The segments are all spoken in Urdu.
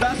10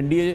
NDA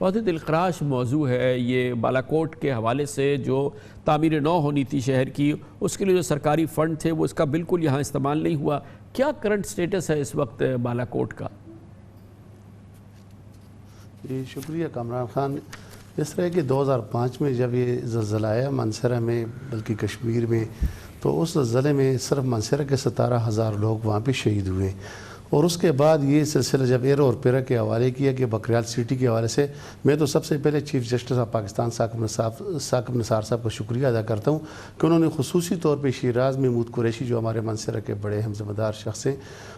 بہت ہی دلخراش موضوع ہے یہ بالاکوٹ کے حوالے سے. جو تعمیر نو ہونی تھی شہر کی، اس کے لیے جو سرکاری فنڈ تھے وہ اس کا بالکل یہاں استعمال نہیں ہوا. کیا کرنٹ سٹیٹس ہے اس وقت بالاکوٹ کا؟ جی شکریہ کامران خان. اس طرح کہ 2005 میں جب یہ زلزلہ آیا مانسہرہ میں، بلکہ کشمیر میں، تو اس زلزلے میں صرف مانسہرہ کے 17,000 لوگ وہاں پہ شہید ہوئے. اور اس کے بعد یہ سلسلہ جب ایرا اور پیرا کے حوالے کیا کہ بکریال سٹی کے حوالے سے، میں تو سب سے پہلے chief justice of Pakistan Saqib Nisar صاحب کا شکریہ ادا کرتا ہوں کہ انہوں نے خصوصی طور پہ شیراز محمود قریشی جو ہمارے مانسہرہ کے بڑے ہم ذمہ دار شخص ہیں،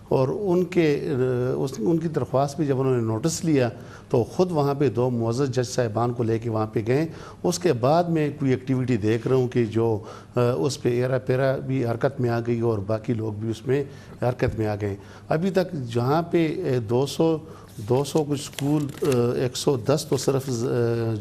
اور ان کی درخواست پہ جب انہوں نے نوٹس لیا تو خود وہاں پہ 2 معزز جج صاحبان کو لے کے وہاں پہ گئے. اس کے بعد میں کوئی ایکٹیویٹی دیکھ رہا ہوں کہ جو اس پہ ایرا پیرا بھی حرکت میں آ گئی اور باقی لوگ بھی اس میں حرکت میں آ گئے. ابھی تک جہاں پہ 200 کچھ سکول، 110 تو صرف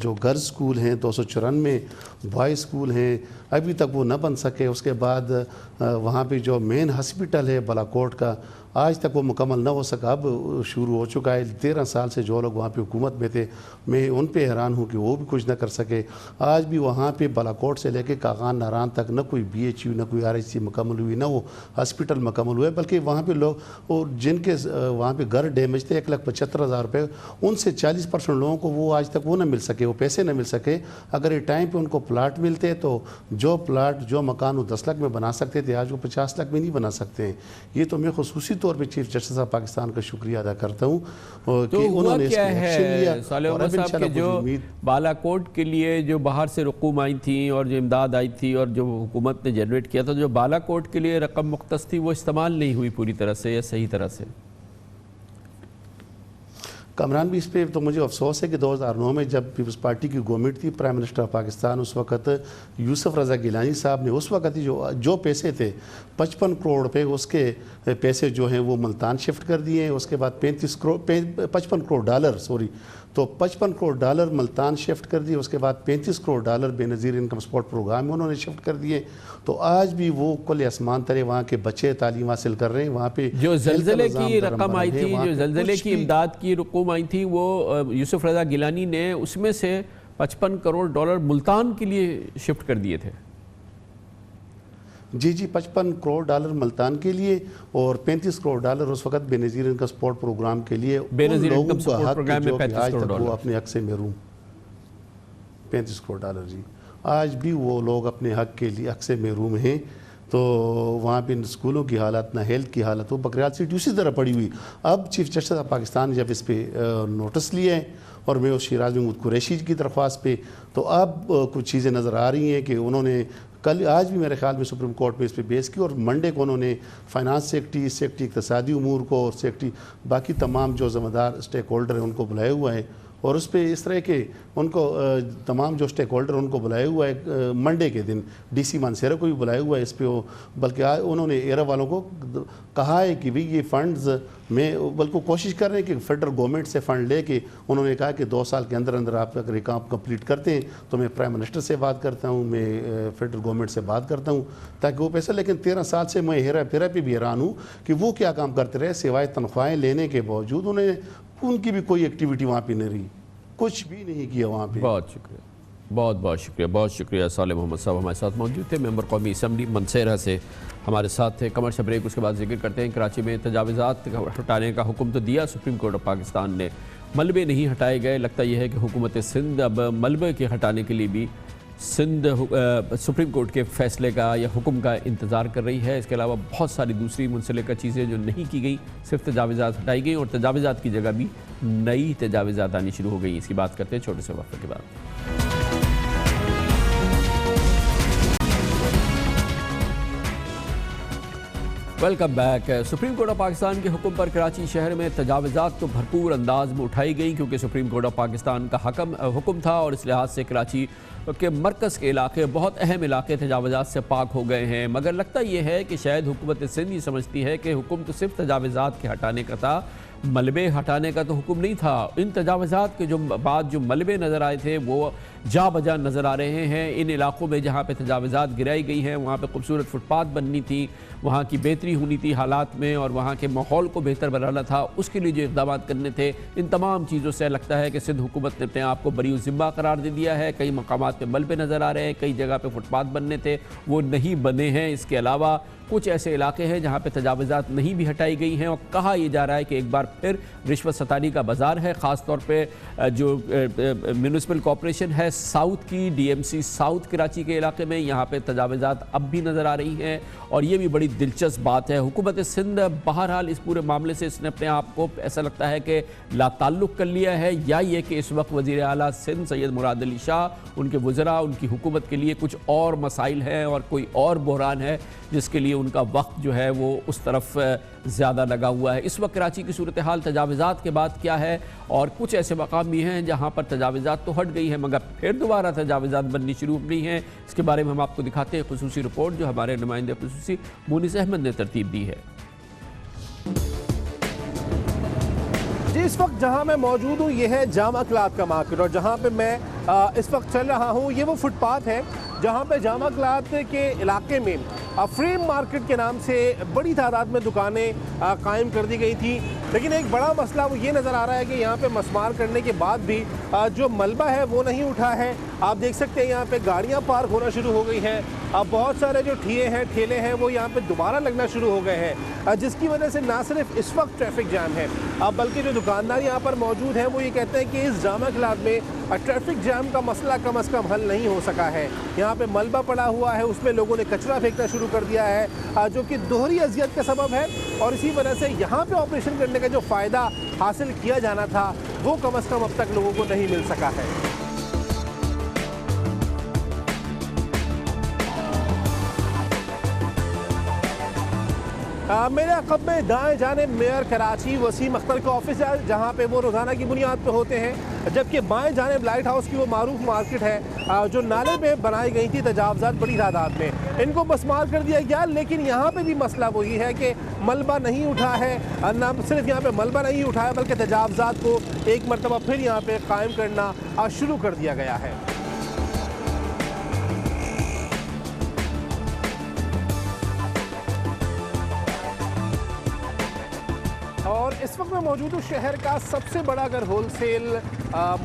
جو گرلز سکول ہیں، 294 بوائز سکول ہیں، ابھی تک وہ نہ بن سکے. اس کے بعد وہاں پہ جو مین ہسپیٹل ہے بالاکوٹ کا، آج تک وہ مکمل نہ ہو سکا. اب شروع ہو چکا ہے. 13 سال سے جو لوگ وہاں پہ حکومت میں تھے، میں ان پہ حیران ہوں کہ وہ بھی کچھ نہ کر سکے. آج بھی وہاں پہ بالاکوٹ سے لے کے کاغان ناران تک نہ کوئی BHU نہ کوئی RHC مکمل ہوئی، نہ وہ ہسپیٹل مکمل ہوئے، بلکہ وہاں پہ لوگ اور جن کے وہاں پہ گھر ڈیمیج تھے 1,75,000 روپے، ان سے 40% لوگوں کو وہ آج تک وہ نہ مل سکے، وہ پیسے نہ مل سکے. اگر یہ ٹائم پہ ان کو پلاٹ ملتے تو جو مکان وہ 10 لاکھ میں بنا سکتے تھے، آج وہ 50 لاکھ میں نہیں بنا سکتے ہیں. یہ تو میں خصوصی طور پہ چیف جسٹس آف پاکستان کا شکریہ ادا کرتا ہوں کہ انہوں نے اس کو ایکشن لیا. صالح عمر صاحب کے جو بالاکوٹ کے لیے جو باہر سے رقوم آئی تھیں اور جو امداد آئی تھی اور جو حکومت نے جنریٹ کیا تھا، جو بالاکوٹ کے لیے رقم مختص تھی، وہ استعمال نہیں ہوئی پوری طرح سے یا صحیح طرح سے؟ کامران بھی اس پہ تو مجھے افسوس ہے کہ 2009 میں جب پیپلز پارٹی کی گورنمنٹ تھی، پرائم منسٹر آف پاکستان اس وقت یوسف رضا گیلانی صاحب نے اس وقت جو پیسے تھے 55 کروڑ روپے، اس کے پیسے جو ہیں وہ ملتان شفٹ کر دیے ہیں. اس کے بعد 55 کروڑ ڈالر تو 55 کروڑ ڈالر ملتان شفٹ کر دیے. اس کے بعد 35 کروڑ ڈالر بے نظیر انکم سپورٹ پروگرام میں انہوں نے شفٹ کر دیے. تو آج بھی وہ کل آسمان ترے وہاں کے بچے تعلیم حاصل کر رہے ہیں. وہاں پہ جو زلزلے کی رقم آئی تھی، جو زلزلے کی امداد کی رقوم آئی تھی، وہ یوسف رضا گیلانی نے اس میں سے 55 کروڑ ڈالر ملتان کے لیے شفٹ کر دیے تھے. جی 55 کروڑ ڈالر ملتان کے لیے اور 35 کروڑ ڈالر اس وقت بے نظیر انکم سپورٹ پروگرام کے لیے. بے نظیر انکم سپورٹ پروگرام میں 35 کروڑ ڈالر وہ اپنے حق سے محروم. 35 کروڑ ڈالر جی. آج بھی وہ لوگ اپنے حق کے لیے حق سے محروم ہیں. تو وہاں پہ اسکولوں کی حالت، نہ ہیلتھ کی حالت، وہ بکریال سیٹ اسی طرح پڑی ہوئی. اب چیف جسٹس آف پاکستان جب اس پہ نوٹس لیے ہیں اور میں اس شیراز محمود قریشی کی درخواست پہ، تو اب کچھ چیزیں نظر آ رہی ہیں کہ انہوں نے آج بھی میرے خیال میں سپریم کورٹ میں اس پہ بیس کی، اور منڈے کو انہوں نے فائنانس سیکٹری اقتصادی امور کو اور سیکٹری باقی تمام جو ذمہ دار اسٹیک ہولڈر ہیں ان کو بلائے ہوا ہے. اور اس پہ اس طرح کے ان کو تمام جو اسٹیک ہولڈر ان کو بلائے ہوا ہے. منڈے کے دن DC مانسہرہ کو بھی بلائے ہوا ہے اس پہ. بلکہ انہوں نے ایرا والوں کو کہا ہے کہ یہ فنڈز میں بلکہ کوشش کر رہے ہیں کہ فیڈرل گورنمنٹ سے فنڈ لے کے. انہوں نے کہا کہ 2 سال کے اندر آپ اگر یہ کام کمپلیٹ کرتے ہیں تو میں پرائم منسٹر سے بات کرتا ہوں، میں فیڈرل گورنمنٹ سے بات کرتا ہوں تاکہ وہ پیسہ. لیکن 13 سال سے میں ہیرا پھیرا پہ بھی حیران ہوں کہ وہ کیا کام کرتے رہے سوائے تنخواہیں لینے کے باوجود. ان کی بھی کوئی ایکٹیویٹی وہاں پہ نہیں رہی، کچھ بھی نہیں کیا وہاں پہ. بہت شکریہ، بہت شکریہ. صالح محمد صاحب ہمارے ساتھ موجود تھے، ممبر قومی اسمبلی مانسہرہ سے ہمارے ساتھ تھے. کمرشل بریک، اس کے بعد ذکر کرتے ہیں. کراچی میں تجاوزات ہٹانے کا حکم تو دیا سپریم کورٹ آف پاکستان نے، ملبے نہیں ہٹائے گئے. لگتا یہ ہے کہ حکومت سندھ اب ملبے کے ہٹانے کے لیے بھی سپریم کورٹ کے فیصلے کا یا حکم کا انتظار کر رہی ہے. اس کے علاوہ بہت ساری دوسری منسلکہ چیزیں جو نہیں کی گئیں، صرف تجاوزات ہٹائی گئیں، اور تجاوزات کی جگہ بھی نئی تجاوزات آنی شروع ہو گئیں. اس کی بات کرتے ہیں چھوٹے سے وقفے کے بعد. Welcome back. Supreme court of Pakistan کے حکم پر کراچی شہر میں تجاوزات تو بھرپور انداز میں اٹھائی گئیں، کیونکہ سپریم کورٹ آف پاکستان کا حکم تھا، اور اس لحاظ سے کراچی کہ مرکز کے علاقے, بہت اہم علاقے تجاوزات سے پاک ہو گئے ہیں. مگر لگتا یہ ہے کہ شاید حکومت سندھ یہ سمجھتی ہے کہ حکم تو صرف تجاوزات کے ہٹانے کا تھا, ملبے ہٹانے کا تو حکم نہیں تھا. ان تجاوزات کے بعد جو ملبے نظر آئے تھے وہ جا بجا نظر آ رہے ہیں. ان علاقوں میں جہاں پہ تجاوزات گرائی گئی ہیں وہاں پہ خوبصورت فٹ پاتھ بننی تھی, وہاں کی بہتری ہونی تھی حالات میں, اور وہاں کے ماحول کو بہتر بنانا تھا. اس کے لیے جو اقدامات کرنے تھے, ان تمام چیزوں سے لگتا ہے کہ سندھ حکومت نے اپنے آپ کو بری ذمہ قرار دے دیا ہے. کئی مقامات پہ ملبے نظر آ رہے ہیں, کئی جگہ پہ فٹ پاتھ بننے تھے وہ نہیں بنے ہیں. اس کے علاوہ کچھ ایسے علاقے ہیں جہاں پہ تجاوزات نہیں بھی ہٹائی گئی ہیں, اور کہا یہ جا رہا ہے کہ ایک بار پھر رشوت ستانی کا بازار ہے. خاص طور پہ جو میونسپل کارپوریشن ہے ساؤتھ کی, D M C south Karachi کے علاقے میں, یہاں پہ تجاوزات اب بھی نظر آ رہی ہیں, اور یہ بھی بڑی دلچسپ بات ہے. حکومت سندھ بہرحال اس پورے معاملے سے اس نے اپنے آپ کو ایسا لگتا ہے کہ لا تعلق کر لیا ہے, یا یہ کہ اس وقت وزیر اعلیٰ سندھ سید مراد علی شاہ, ان کے وزراء, ان کی حکومت کے لیے کچھ اور مسائل ہیں اور کوئی اور بحران ہے جس کے لیے ان کا وقت جو ہے وہ اس طرف زیادہ لگا ہوا ہے. اس وقت کراچی کی صورتحال تجاوزات کے بعد کیا ہے, اور کچھ ایسے مقام بھی ہیں جہاں پر تجاوزات تو ہٹ گئی ہیں مگر پھر دوبارہ تجاوزات بننی شروع ہو گئی ہیں. اس کے بارے میں ہم آپ کو دکھاتے ہیں خصوصی رپورٹ جو ہمارے نمائندے خصوصی مونس احمد نے ترتیب دی ہے. جی اس وقت جہاں میں موجود ہوں یہ ہے جامع کلاتھ کا مارکیٹ, اور جہاں پہ میں اس وقت چل رہا ہوں یہ وہ فٹ پاتھ ہے جہاں پہ جامع کلاتھ کے علاقے میں فریم مارکیٹ کے نام سے بڑی تعداد میں دکانیں قائم کر دی گئی تھی. لیکن ایک بڑا مسئلہ وہ یہ نظر آ رہا ہے کہ یہاں پہ مسمار کرنے کے بعد بھی جو ملبہ ہے وہ نہیں اٹھا ہے. آپ دیکھ سکتے ہیں یہاں پہ گاڑیاں پارک ہونا شروع ہو گئی ہیں, بہت سارے جو ٹھیلے ہیں وہ یہاں پہ دوبارہ لگنا شروع ہو گئے ہیں, جس کی وجہ سے نہ صرف اس وقت ٹریفک جام ہے بلکہ جو دکاندار یہاں پر موجود ہیں وہ یہ کہتے ہیں کہ اس جامع کلاتھ میں ٹریفک جام کا مسئلہ کم از کم حل نہیں ہو سکا ہے. یہاں پہ ملبہ پڑا ہوا ہے, اس میں لوگوں نے کچرا پھینکنا شروع کر دیا ہے جو کہ دوہری اذیت کا سبب ہے, اور اسی وجہ سے یہاں پہ آپریشن کرنے کا جو فائدہ حاصل کیا جانا تھا وہ کم از کم اب تک لوگوں کو نہیں مل سکا ہے. میرے عقب میں دائیں جانب میئر کراچی وسیم اختر کا آفس ہے جہاں پہ وہ روزانہ کی بنیاد پہ ہوتے ہیں, جبکہ بائیں جانب لائٹ ہاؤس کی وہ معروف مارکیٹ ہے جو نالے میں بنائی گئی تھی تجاوزات بڑی تعداد میں, ان کو مسمار کر دیا گیا. لیکن یہاں پہ بھی مسئلہ وہی ہے کہ ملبہ نہیں اٹھا ہے, نہ صرف یہاں پہ ملبہ نہیں اٹھایا بلکہ تجاوزات کو ایک مرتبہ پھر یہاں پہ قائم کرنا شروع کر دیا گیا ہے. اور اس وقت میں موجود ہوں شہر کا سب سے بڑا اگر ہول سیل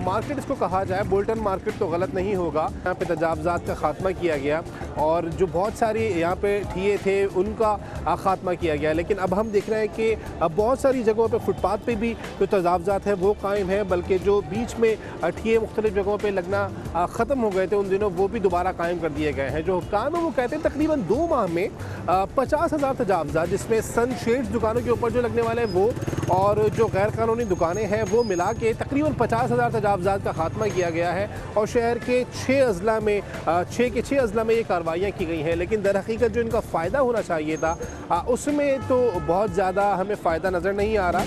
مارکیٹ اس کو کہا جائے, بولٹن مارکیٹ تو غلط نہیں ہوگا. یہاں پہ تجاوزات کا خاتمہ کیا گیا اور جو بہت ساری یہاں پہ ٹھیے تھے ان کا خاتمہ کیا گیا. لیکن اب ہم دیکھ رہے ہیں کہ بہت ساری جگہوں پہ فٹ پاتھ پہ بھی جو تجاوزات ہیں وہ قائم ہیں, بلکہ جو بیچ میں ٹھیے مختلف جگہوں پہ لگنا ختم ہو گئے تھے ان دنوں وہ بھی دوبارہ قائم کر دیے گئے ہیں. جو حکام ہیں وہ کہتے ہیں تقریباً 2 ماہ میں 50,000 تجاوزات, جس میں سن شیڈز دکانوں کے اوپر جو لگنے والے ہیں وہ اور جو غیر قانونی دکانیں ہیں وہ ملا کے تقریباً 50,000 تجاوزات کا خاتمہ کیا گیا ہے, اور شہر کے 6 اضلاع میں 6 اضلاع میں یہ کارروائیاں کی گئی ہیں. لیکن در حقیقت جو ان کا فائدہ ہونا چاہیے تھا اس میں تو بہت زیادہ ہمیں فائدہ نظر نہیں آ رہا.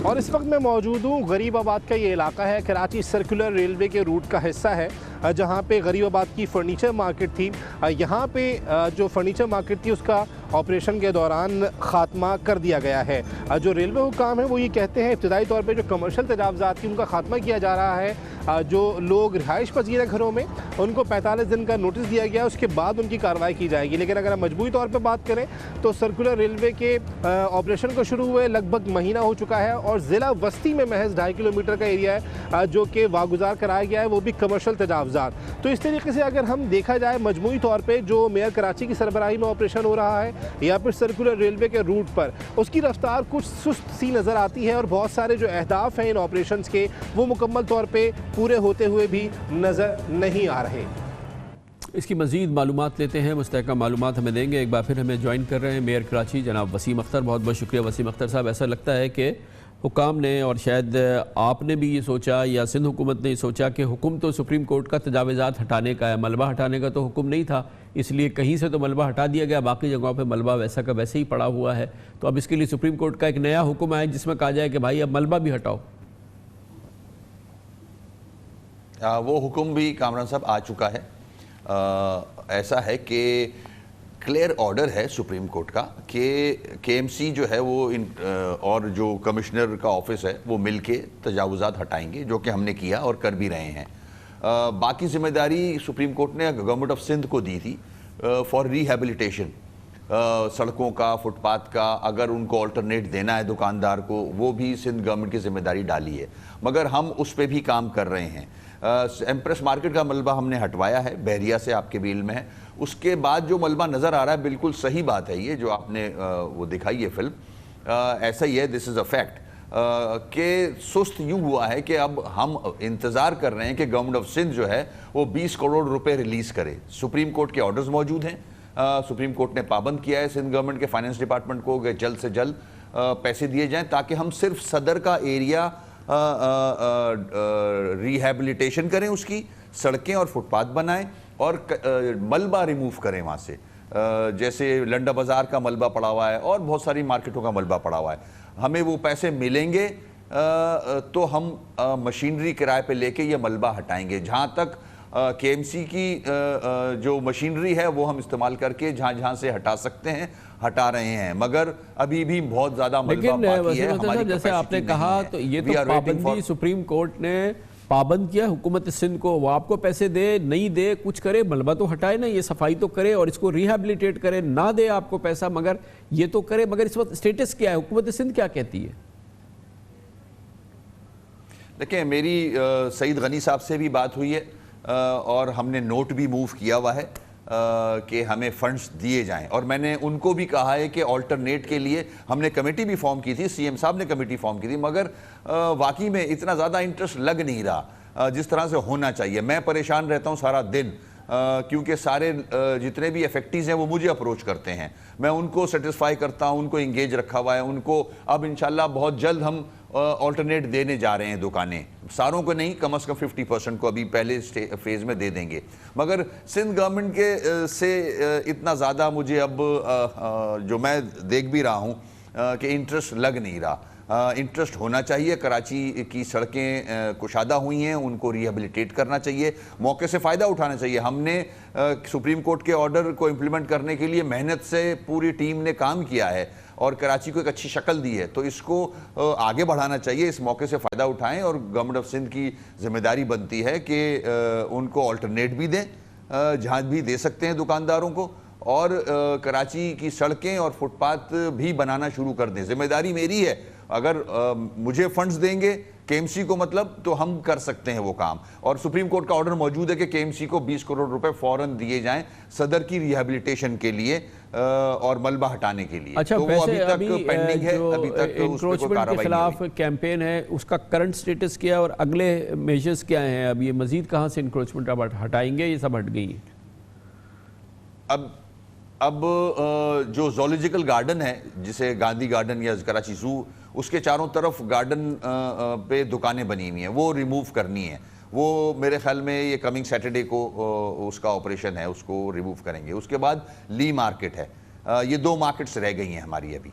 اور اس وقت میں موجود ہوں غریب آباد کا یہ علاقہ ہے, کراچی سرکولر ریلوے کے روٹ کا حصہ ہے جہاں پہ غریب آباد کی فرنیچر مارکیٹ تھی. یہاں پہ جو فرنیچر مارکیٹ تھی اس کا آپریشن کے دوران خاتمہ کر دیا گیا ہے. جو ریلوے حکام ہیں وہ یہ کہتے ہیں ابتدائی طور پہ جو کمرشل تجاوزات تھی ان کا خاتمہ کیا جا رہا ہے. جو لوگ رہائش پذیر ہیں گھروں میں ان کو 45 دن کا نوٹس دیا گیا, اس کے بعد ان کی کارروائی کی جائے گی. لیکن اگر ہم مجموعی طور پہ بات کریں تو سرکولر ریلوے کے آپریشن کو شروع ہوئے لگ بھگ مہینہ ہو چکا ہے, اور ضلع وسطی میں محض 2.5 کلومیٹر کا ایریا ہے جو کہ واگزار کرایا گیا ہے, وہ بھی کمرشل تجاوزات. تو اس طریقے سے اگر ہم دیکھا جائے مجموعی طور پہ جو میئر کراچی کی سربراہی میں آپریشن ہو رہا ہے یا پھر سرکولر ریلوے کے روٹ پر, اس کی رفتار کچھ سست سی نظر آتی ہے, اور بہت سارے جو اہداف ہیں ان آپریشنز کے وہ مکمل طور پہ پورے ہوتے ہوئے بھی نظر نہیں آ رہے. اس کی مزید معلومات لیتے ہیں, مستحکم معلومات ہمیں دیں گے. ایک بار پھر ہمیں جوائن کر رہے ہیں میئر کراچی جناب وسیم اختر. بہت بہت شکریہ وسیم اختر صاحب. ایسا لگتا ہے کہ حکام نے اور شاید آپ نے بھی یہ سوچا یا سندھ حکومت نے یہ سوچا کہ حکم تو سپریم کورٹ کا تجاوزات ہٹانے کا ہے, ملبہ ہٹانے کا تو حکم نہیں تھا, اس لیے کہیں سے تو ملبہ ہٹا دیا گیا, باقی جگہوں پہ ملبہ ویسا کا ویسے ہی پڑا ہوا ہے. تو اب اس کے لیے سپریم کورٹ کا ایک نیا حکم آیا جس میں کہا جائے کہ بھائی اب ملبہ بھی ہٹاؤ. وہ حکم بھی کامران صاحب آ چکا ہے. ایسا ہے کہ کلیئر آرڈر ہے سپریم کورٹ کا کہ کے ایم سی جو ہے وہ اور جو کمشنر کا آفس ہے وہ مل کے تجاوزات ہٹائیں گے, جو کہ ہم نے کیا اور کر بھی رہے ہیں. باقی ذمہ داری سپریم کورٹ نے گورنمنٹ آف سندھ کو دی تھی فار ریہیبلیٹیشن, سڑکوں کا, فٹ پاتھ کا, اگر ان کو آلٹرنیٹ دینا ہے دکاندار کو, وہ بھی سندھ گورنمنٹ کی ذمہ داری ڈالی ہے, مگر ہم اس پہ بھی کام کر رہے ہیں. ایمپریس مارکیٹ کا ملبہ ہم نے ہٹوایا ہے, بحریہ سے آپ کے بھی علم ہے. اس کے بعد جو ملبہ نظر آ رہا ہے, بالکل صحیح بات ہے یہ جو آپ نے وہ دکھائی ہے فلم, ایسا ہی ہے, دس از اے فیکٹ, کہ سست یوں ہوا ہے کہ اب ہم انتظار کر رہے ہیں کہ گورنمنٹ آف سندھ جو ہے وہ 20 کروڑ روپے ریلیز کرے. سپریم کورٹ کے آرڈرز موجود ہیں, سپریم کورٹ نے پابند کیا ہے سندھ گورنمنٹ کے فائنانس ڈپارٹمنٹ کو کہ جلد سے جلد پیسے دیے جائیں, تاکہ ہم صرف صدر کا ایریا ریہیبلیٹیشن کریں, اس کی سڑکیں اور فٹ پاتھ بنائیں اور ملبہ ریموو کریں وہاں سے. جیسے لنڈا بازار کا ملبہ پڑا ہوا ہے اور بہت ساری مارکیٹوں کا ملبہ پڑا ہوا ہے. ہمیں وہ پیسے ملیں گے تو ہم مشینری کرائے پہ لے کے یہ ملبہ ہٹائیں گے. جہاں تک کے ایم سی کی جو مشینری ہے وہ ہم استعمال کر کے جہاں جہاں سے ہٹا سکتے ہیں ہٹا رہے ہیں, مگر ابھی بھی بہت زیادہ ملبہ باقی ہے. ہماری جیسے آپ نے کہا تو یہ تو پابندی سپریم کورٹ نے پابند کیا حکومت سندھ کو, وہ آپ کو پیسے دے نہیں دے کچھ کرے, ملبہ تو ہٹائے نا, یہ صفائی تو کرے اور اس کو ریہیبلیٹیٹ کرے, نہ دے آپ کو پیسہ مگر یہ تو کرے. مگر اس وقت سٹیٹس کیا ہے, حکومت سندھ کیا کہتی ہے؟ دیکھیں, میری سعید غنی صاحب سے بھی بات ہوئی ہے اور ہم نے نوٹ بھی موو کیا ہوا ہے کہ ہمیں فنڈز دیے جائیں, اور میں نے ان کو بھی کہا ہے کہ آلٹرنیٹ کے لیے ہم نے کمیٹی بھی فارم کی تھی, سی ایم صاحب نے کمیٹی فارم کی تھی, مگر واقعی میں اتنا زیادہ انٹرسٹ لگ نہیں رہا جس طرح سے ہونا چاہیے. میں پریشان رہتا ہوں سارا دن, کیونکہ سارے جتنے بھی افیکٹیز ہیں وہ مجھے اپروچ کرتے ہیں, میں ان کو سیٹسفائی کرتا ہوں, ان کو انگیج رکھا ہوا ہے, ان کو اب انشاءاللہ بہت جلد ہم آلٹرنیٹ دینے جا رہے ہیں دکانیں, ساروں کو نہیں, کم از کم 50% کو ابھی پہلے فیز میں دے دیں گے. مگر سندھ گورنمنٹ کے سے اتنا زیادہ مجھے اب جو میں دیکھ بھی رہا ہوں کہ انٹرسٹ لگ نہیں رہا. انٹرسٹ ہونا چاہیے, کراچی کی سڑکیں کشادہ ہوئی ہیں, ان کو ریہیبلیٹیٹ کرنا چاہیے, موقع سے فائدہ اٹھانا چاہیے. ہم نے سپریم کورٹ کے آرڈر کو امپلیمنٹ کرنے کے لیے محنت سے پوری ٹیم نے کام کیا ہے اور کراچی کو ایک اچھی شکل دی ہے, تو اس کو آگے بڑھانا چاہیے, اس موقع سے فائدہ اٹھائیں. اور گورنمنٹ آف سندھ کی ذمہ داری بنتی ہے کہ ان کو آلٹرنیٹ بھی دیں جہاں بھی دے سکتے ہیں دکانداروں کو, اور کراچی کی سڑکیں اور فٹ پاتھ بھی بنانا شروع کر دیں. ذمہ داری میری ہے, اگر مجھے فنڈز دیں گے کے ایم سی کو مطلب, تو ہم کر سکتے ہیں وہ کام. اور سپریم کورٹ کا آرڈر موجود ہے کہ کے ایم سی کو 20 کروڑ روپے فوراً دیے جائیں صدر کی ریہیبلیٹیشن کے لیے اور ملبہ ہٹانے کے لیے. اچھا, تو وہ ابھی تک پینڈنگ ہے, ابھی تک انکروچمنٹ کے خلاف کیمپین ہے, اس کا کرنٹ سٹیٹس کیا ہے اور اگلے میجرز کیا ہیں؟ اب یہ مزید کہاں سے انکروچمنٹ اب ہٹائیں گے, یہ سب ہٹ گئی ہیں؟ اب جو زولوجیکل گارڈن ہے, جسے گاندھی گارڈن یا کراچی زو, اس کے چاروں طرف گارڈن پہ دکانیں بنی ہوئی ہیں, وہ ریموو کرنی ہیں. وہ میرے خیال میں یہ کمنگ سیٹرڈے کو اس کا آپریشن ہے, اس کو ریموو کریں گے. اس کے بعد لی مارکیٹ ہے. یہ 2 مارکیٹس رہ گئی ہیں ہماری ابھی,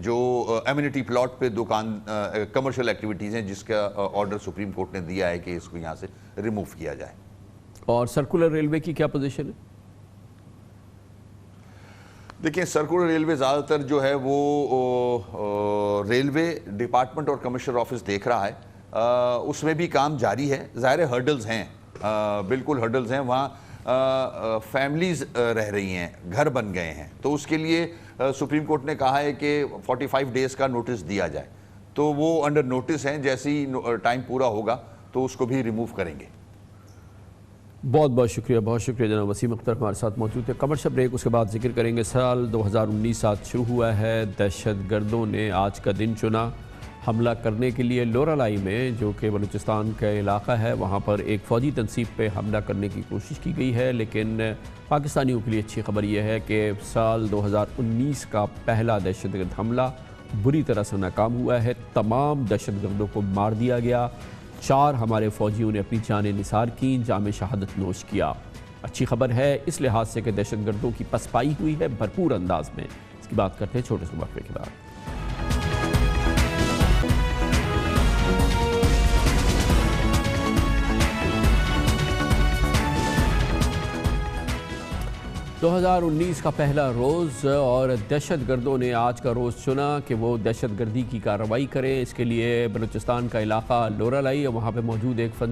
جو ایمینٹی پلاٹ پہ دکان کمرشل ایکٹیویٹیز ہیں, جس کا آرڈر سپریم کورٹ نے دیا ہے کہ اس کو یہاں سے ریموو کیا جائے. اور سرکولر ریلوے کی کیا پوزیشن ہے؟ دیکھیں, سرکولر ریلوے زیادہ تر جو ہے وہ ریلوے ڈپارٹمنٹ اور کمشنر آفس دیکھ رہا ہے, اس میں بھی کام جاری ہے. ظاہر ہرڈلز ہیں, بالکل ہرڈلز ہیں. وہاں فیملیز رہ رہی ہیں, گھر بن گئے ہیں, تو اس کے لیے سپریم کورٹ نے کہا ہے کہ 45 ڈیز کا نوٹس دیا جائے, تو وہ انڈر نوٹس ہیں. جیسے ہی ٹائم پورا ہوگا تو اس کو بھی ریموو کریں گے. بہت بہت شکریہ جناب وسیم اختر ہمارے ساتھ موجود تھے. کمرشل بریک, اس کے بعد ذکر کریں گے. سال 2019 آج شروع ہوا ہے, دہشت گردوں نے آج کا دن چنا حملہ کرنے کے لیے. لورالائی میں, جو کہ بلوچستان کا علاقہ ہے, وہاں پر ایک فوجی تنصیب پہ حملہ کرنے کی کوشش کی گئی ہے, لیکن پاکستانیوں کے لیے اچھی خبر یہ ہے کہ سال 2019 کا پہلا دہشت گرد حملہ بری طرح سے ناکام ہوا ہے. تمام دہشت گردوں کو مار دیا گیا. 4 ہمارے فوجیوں نے اپنی جانیں نثار کیں, جام شہادت نوش کیا. اچھی خبر ہے اس لحاظ سے کہ دہشت گردوں کی پسپائی ہوئی ہے بھرپور انداز میں. اس کی بات کرتے ہیں چھوٹے سے وقفے کے بعد. 2019 کا پہلا روز اور دہشت گردوں نے آج کا روز چنا کہ وہ دہشت گردی کی کارروائی کریں۔ اس کے لیے بلوچستان کا علاقہ لورالائی اور وہاں پہ موجود ایک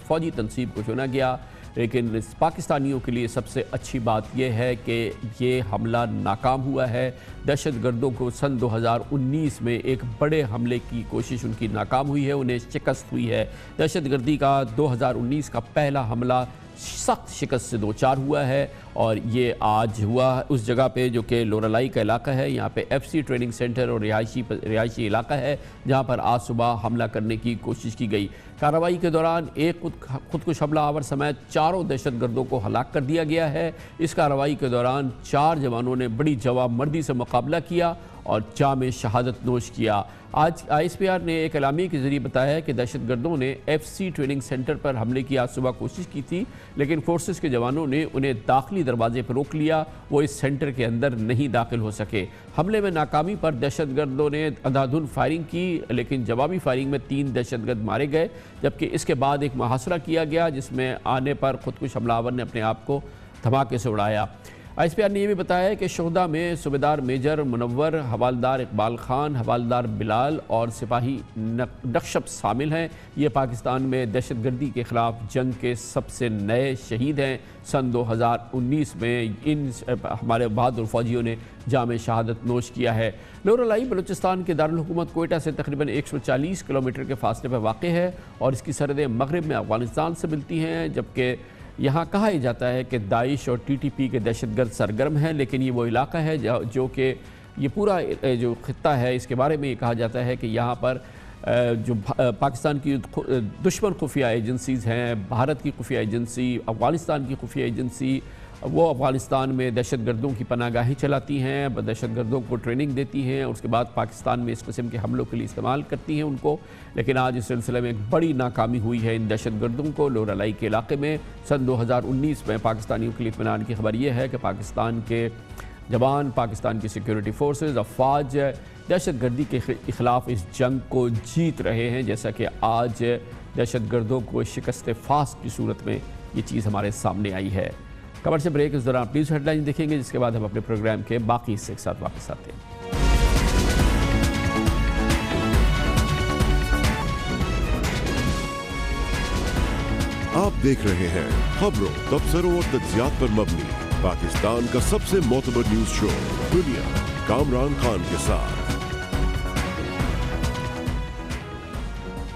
فوجی تنصیب کو چنا گیا، لیکن پاکستانیوں کے لیے سب سے اچھی بات یہ ہے کہ یہ حملہ ناکام ہوا ہے۔ دہشت گردوں کو سن 2019 میں ایک بڑے حملے کی کوشش ان کی ناکام ہوئی ہے، انہیں شکست ہوئی ہے۔ دہشت گردی کا 2019 کا پہلا حملہ سخت شکست سے دوچار ہوا ہے اور یہ آج ہوا اس جگہ پہ جو کہ لورالائی کا علاقہ ہے۔ یہاں پہ ایف سی ٹریننگ سینٹر اور رہائشی علاقہ ہے جہاں پر آج صبح حملہ کرنے کی کوشش کی گئی۔ کارروائی کے دوران ایک خودکش حملہ آور سمیت 4 دہشت گردوں کو ہلاک کر دیا گیا ہے۔ اس کارروائی کے دوران 4 جوانوں نے بڑی جواب مردی سے مقابلہ کیا اور جام شہادت نوش کیا۔ آج آئی ایس پی آر نے ایک اعلامیے کے ذریعے بتایا کہ دہشت گردوں نے ایف سی ٹریننگ سینٹر پر حملے کی آج صبح کوشش کی تھی، لیکن فورسز کے جوانوں نے انہیں داخلی دروازے پر روک لیا، وہ اس سینٹر کے اندر نہیں داخل ہو سکے۔ حملے میں ناکامی پر دہشت گردوں نے اندھادھند فائرنگ کی، لیکن جوابی فائرنگ میں 3 دہشت گرد مارے گئے، جبکہ اس کے بعد ایک محاصرہ کیا گیا جس میں آنے پر خودکش حملہ آور نے اپنے آپ کو دھماکے سے اڑایا۔ آئی ایس پی آر نے یہ بھی بتایا کہ شہداء میں صوبیدار میجر منور، حوالدار اقبال خان، حوالدار بلال اور سپاہی نقشب شامل ہیں۔ یہ پاکستان میں دہشت گردی کے خلاف جنگ کے سب سے نئے شہید ہیں۔ سن 2019 میں ان ہمارے بہادر فوجیوں نے جام شہادت نوش کیا ہے۔ لورالائی بلوچستان کے دارالحکومت کوئٹہ سے تقریباً 140 کلومیٹر کے فاصلے پر واقع ہے اور اس کی سرحدیں مغرب میں افغانستان سے ملتی ہیں، جبکہ یہاں کہا ہی جاتا ہے کہ داعش اور ٹی ٹی پی کے دہشت گرد سرگرم ہیں، لیکن یہ وہ علاقہ ہے جو کہ یہ پورا جو خطہ ہے اس کے بارے میں یہ کہا جاتا ہے کہ یہاں پر جو پاکستان کی دشمن خفیہ ایجنسیز ہیں، بھارت کی خفیہ ایجنسی، افغانستان کی خفیہ ایجنسی، وہ افغانستان میں دہشت گردوں کی پناہ گاہیں چلاتی ہیں، دہشت گردوں کو ٹریننگ دیتی ہیں اور اس کے بعد پاکستان میں اس قسم کے حملوں کے لیے استعمال کرتی ہیں ان کو۔ لیکن آج اس سلسلے میں ایک بڑی ناکامی ہوئی ہے ان دہشت گردوں کو لورالائی کے علاقے میں۔ سن 2019 میں پاکستانیوں کے لیے اطمینان کی خبر یہ ہے کہ پاکستان کے جوان، پاکستان کی سیکیورٹی فورسز، افواج دہشت گردی کے خلاف اس جنگ کو جیت رہے ہیں، جیسا کہ آج دہشت گردوں کو شکست فاسق کی صورت میں یہ چیز ہمارے سامنے آئی ہے۔ خبر سے بریک اس دوران پلیز ہیڈ لائن دیکھیں گے، جس کے بعد ہم اپنے پروگرام کے باقی حصے کے ساتھ واپس آتے ہیں۔ آپ دیکھ رہے ہیں خبروں، تبصروں اور تجزیات پر مبنی پاکستان کا سب سے معتبر نیوز شو دنیا، کامران خان کے ساتھ۔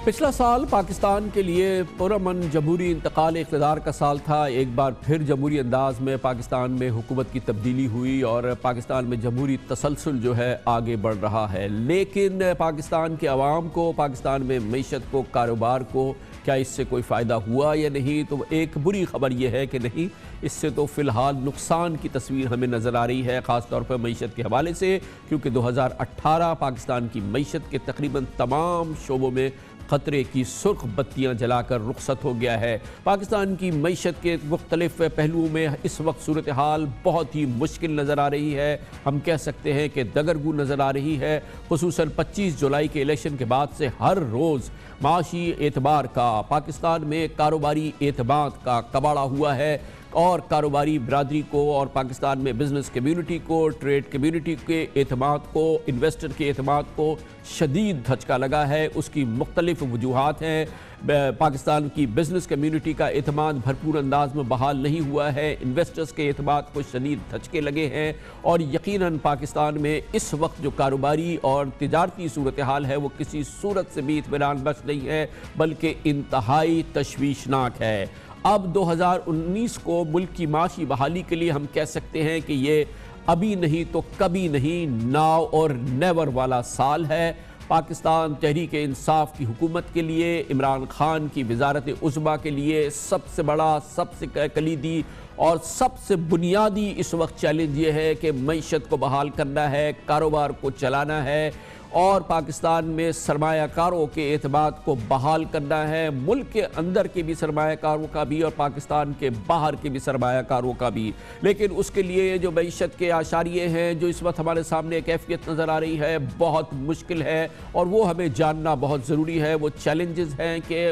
پچھلا سال پاکستان کے لیے پرامن جمہوری انتقال اقتدار کا سال تھا۔ ایک بار پھر جمہوری انداز میں پاکستان میں حکومت کی تبدیلی ہوئی اور پاکستان میں جمہوری تسلسل جو ہے آگے بڑھ رہا ہے، لیکن پاکستان کے عوام کو، پاکستان میں معیشت کو، کاروبار کو کیا اس سے کوئی فائدہ ہوا یا نہیں؟ تو ایک بری خبر یہ ہے کہ نہیں، اس سے تو فی الحال نقصان کی تصویر ہمیں نظر آ رہی ہے، خاص طور پر معیشت کے حوالے سے، کیونکہ 2018 پاکستان کی معیشت کے تقریباً تمام شعبوں میں خطرے کی سرخ بتیاں جلا کر رخصت ہو گیا ہے۔ پاکستان کی معیشت کے مختلف پہلوؤں میں اس وقت صورتحال بہت ہی مشکل نظر آ رہی ہے، ہم کہہ سکتے ہیں کہ دگرگوں نظر آ رہی ہے۔ خصوصاً 25 جولائی کے الیکشن کے بعد سے ہر روز معاشی اعتبار کا، پاکستان میں کاروباری اعتماد کا کباڑا ہوا ہے اور کاروباری برادری کو اور پاکستان میں بزنس کمیونٹی کو، ٹریڈ کمیونٹی کے اعتماد کو، انویسٹر کے اعتماد کو شدید دھچکا لگا ہے۔ اس کی مختلف وجوہات ہیں۔ پاکستان کی بزنس کمیونٹی کا اعتماد بھرپور انداز میں بحال نہیں ہوا ہے، انویسٹرز کے اعتماد کو شدید دھچکے لگے ہیں اور یقیناً پاکستان میں اس وقت جو کاروباری اور تجارتی صورتحال ہے وہ کسی صورت سے بھی اطمینان بخش نہیں ہے، بلکہ انتہائی تشویشناک ہے۔ اب 2019 کو ملک کی معاشی بحالی کے لیے ہم کہہ سکتے ہیں کہ یہ ابھی نہیں تو کبھی نہیں، ناؤ اور نیور والا سال ہے۔ پاکستان تحریک انصاف کی حکومت کے لیے، عمران خان کی وزارت عظمیٰ کے لیے سب سے بڑا، سب سے کلیدی اور سب سے بنیادی اس وقت چیلنج یہ ہے کہ معیشت کو بحال کرنا ہے، کاروبار کو چلانا ہے اور پاکستان میں سرمایہ کاروں کے اعتماد کو بحال کرنا ہے، ملک کے اندر کے بھی سرمایہ کاروں کا بھی اور پاکستان کے باہر کے بھی سرمایہ کاروں کا بھی۔ لیکن اس کے لیے جو معیشت کے اشاریے ہیں، جو اس وقت ہمارے سامنے کیفیت نظر آ رہی ہے، بہت مشکل ہے اور وہ ہمیں جاننا بہت ضروری ہے۔ وہ چیلنجز ہیں کہ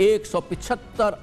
175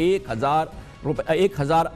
1000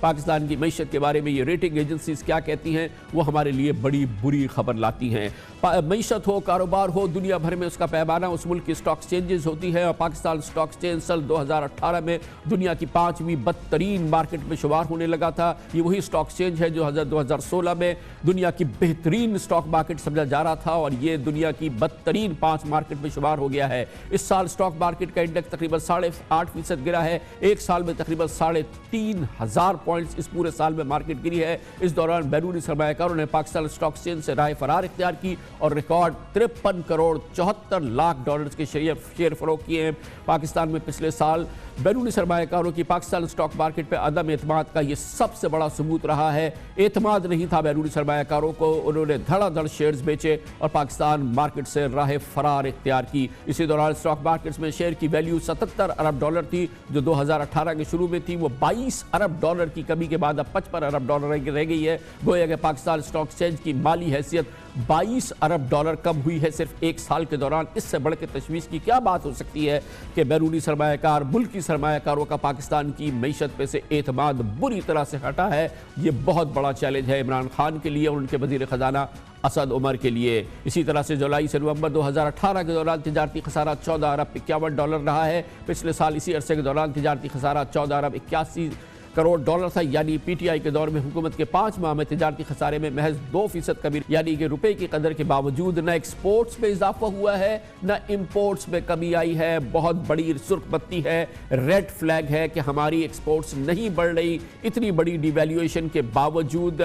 پاکستان کی معیشت کے بارے میں یہ ریٹنگ ایجنسیز کیا کہتی ہیں، وہ ہمارے لیے بڑی بری خبر لاتی ہیں۔ معیشت ہو، کاروبار ہو، دنیا بھر میں اس کا پیمانہ اس ملک کی اسٹاک ایکسچینجز ہوتی ہے، اور پاکستان اسٹاک ایکسچینج سال 2018 میں دنیا کی 5ویں بدترین مارکیٹ میں شمار ہونے لگا تھا۔ یہ وہی اسٹاک ایکسچینج ہے جو 2016 میں دنیا کی بہترین اسٹاک مارکیٹ سمجھا جا رہا تھا، اور یہ دنیا کی بدترین 5 مارکیٹ میں شمار ہو گیا ہے۔ اس سال اسٹاک مارکیٹ کا انڈیکس تقریباً 8.5% گرا ہے، ایک سال میں تقریباً 3,500 پوائنٹس اس پورے سال میں مارکیٹ گری ہے۔ اس دوران بیرونی سرمایہ کاروں نے پاکستان اسٹاک ایکسچینج سے راہ فرار اختیار کی اور ریکارڈ 53 کروڑ 74 لاکھ ڈالرز کے شیئر فروخت کیے ہیں۔ پاکستان میں پچھلے سال بیرونی سرمایہ کاروں کی پاکستان اسٹاک مارکیٹ پہ عدم اعتماد کا یہ سب سے بڑا ثبوت رہا ہے۔ اعتماد نہیں تھا بیرونی سرمایہ کاروں کو، انہوں نے دھڑا دھڑ شیئرز بیچے اور پاکستان مارکیٹ سے راہ فرار اختیار کی۔ اسی دوران اسٹاک مارکیٹس میں شیئر کی ویلیو 77 ارب ڈالر تھی، جو 2018 کے شروع میں تھی، وہ 22 ارب ڈالر کی کمی کے بعد اب 55 ارب ڈالر رہ گئی ہے۔ گویا کہ پاکستان اسٹاک ایکسچینج کی مالی حیثیت 22 ارب ڈالر کم ہوئی ہے صرف ایک سال کے دوران۔ اس سے بڑھ کے تشویش کی کیا بات ہو سکتی ہے کہ بیرونی سرمایہ کار، ملکی سرمایہ کاروں کا پاکستان کی معیشت پہ سے اعتماد بری طرح سے ہٹا ہے۔ یہ بہت بڑا چیلنج ہے عمران خان کے لیے اور ان کے وزیر خزانہ اسد عمر کے لیے۔ اسی طرح سے جولائی سے نومبر 2018 کے دوران تجارتی خسارہ 14 ارب 51 ڈالر رہا ہے۔ پچھلے سال اسی عرصے کے دوران تجارتی خسارہ 14 ارب 81 کروڑ ڈالر تھا، یعنی پی ٹی آئی کے دور میں حکومت کے 5 ماہ میں تجارتی خسارے میں محض 2% کمی، یعنی کہ روپے کی قدر کے باوجود نہ ایکسپورٹس میں اضافہ ہوا ہے نہ امپورٹس میں کمی آئی ہے۔ بہت بڑی سرخ بتی ہے، ریڈ فلیگ ہے کہ ہماری ایکسپورٹس نہیں بڑھ رہی۔ اتنی بڑی ڈی ویلیویشن کے باوجود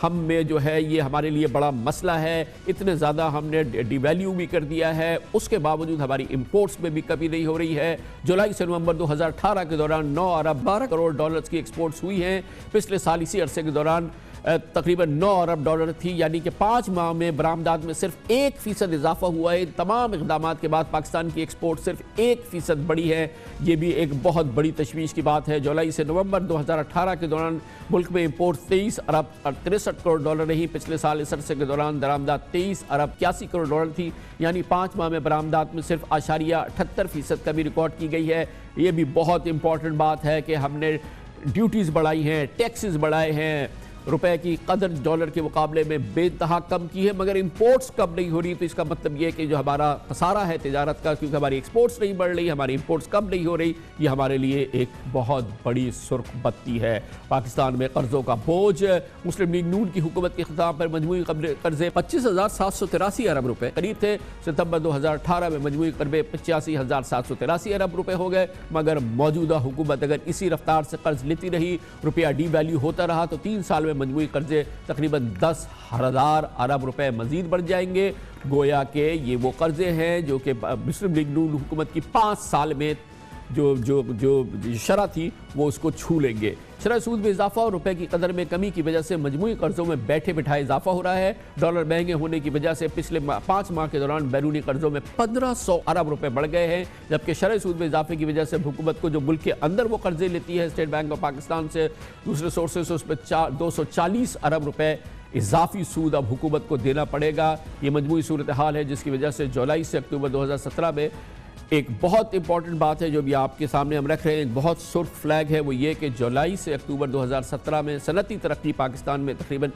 ہم میں جو ہے یہ ہمارے لیے بڑا مسئلہ ہے۔ اتنے زیادہ ہم نے ڈی ویلیو بھی کر دیا ہے، اس کے باوجود ہماری امپورٹس میں بھی کمی نہیں ہو رہی ہے۔ جولائی سے نومبر 2018 کے دوران 9 ارب 12 کروڑ ڈالرز کی ایکسپورٹس ہوئی ہیں۔ پچھلے سال اسی عرصے کے دوران تقریباً 9 ارب ڈالر تھی، یعنی کہ 5 ماہ میں برآمدات میں صرف 1% اضافہ ہوا ہے۔ تمام اقدامات کے بعد پاکستان کی ایکسپورٹ صرف 1% بڑھی ہے۔ یہ بھی ایک بہت بڑی تشویش کی بات ہے۔ جولائی سے نومبر 2018 کے دوران ملک میں امپورٹ 23 ارب 63 کروڑ ڈالر رہی۔ پچھلے سال اس عرصے کے دوران درآمدات 23 ارب 81 کروڑ ڈالر تھی، یعنی 5 ماہ میں برآمدات میں صرف 0.78% کمی ریکارڈ کی گئی ہے۔ یہ بھی بہت امپورٹنٹ بات ہے کہ ہم نے ڈیوٹیز بڑھائی ہیں، ٹیکسز بڑھائے ہیں، روپے کی قدر ڈالر کے مقابلے میں بے انتہا کم کی ہے، مگر امپورٹس کم نہیں ہو رہی۔ تو اس کا مطلب یہ کہ جو ہمارا خسارہ ہے تجارت کا، کیونکہ ہماری ایکسپورٹس نہیں بڑھ رہی، ہماری امپورٹس کم نہیں ہو رہی، یہ ہمارے لیے ایک بہت بڑی سرخ بتی ہے۔ پاکستان میں قرضوں کا بوجھ، مسلم لیگ نون کی حکومت کے اختتام پر مجموعی قرضے 25,783 ارب روپے قریب تھے۔ ستمبر 2018 میں مجموعی قرضے 85,783 ارب روپے ہو گئے، مگر موجودہ حکومت اگر اسی رفتار سے قرض لیتی رہی، روپیہ ڈی ویلیو ہوتا رہا، تو 3 سال میں مجموعی قرضے تقریباً 10,000 ارب روپے مزید بڑھ جائیں گے۔ گویا کہ یہ وہ قرضے ہیں جو کہ مسلم لیگ نون حکومت کی 5 سال میں جو شرح تھی وہ اس کو چھو لیں گے۔ شرح سود میں اضافہ اور روپے کی قدر میں کمی کی وجہ سے مجموعی قرضوں میں بیٹھے بٹھائے اضافہ ہو رہا ہے۔ ڈالر مہنگے ہونے کی وجہ سے پچھلے 5 ماہ کے دوران بیرونی قرضوں میں 1500 ارب روپے بڑھ گئے ہیں، جبکہ شرح سود میں اضافے کی وجہ سے حکومت کو جو ملک کے اندر وہ قرضے لیتی ہے اسٹیٹ بینک آف پاکستان سے، دوسرے سورسز سے اس پہ 240 ارب روپے اضافی سود اب حکومت کو دینا پڑے گا۔ یہ مجموعی صورتحال ہے جس کی وجہ سے جولائی سے اکتوبر 2017 میں ایک بہت امپورٹنٹ بات ہے جو بھی آپ کے سامنے ہم رکھ رہے ہیں، ایک بہت سرخ فلیگ ہے، وہ یہ کہ جولائی سے اکتوبر 2017 میں صنعتی ترقی پاکستان میں تقریباً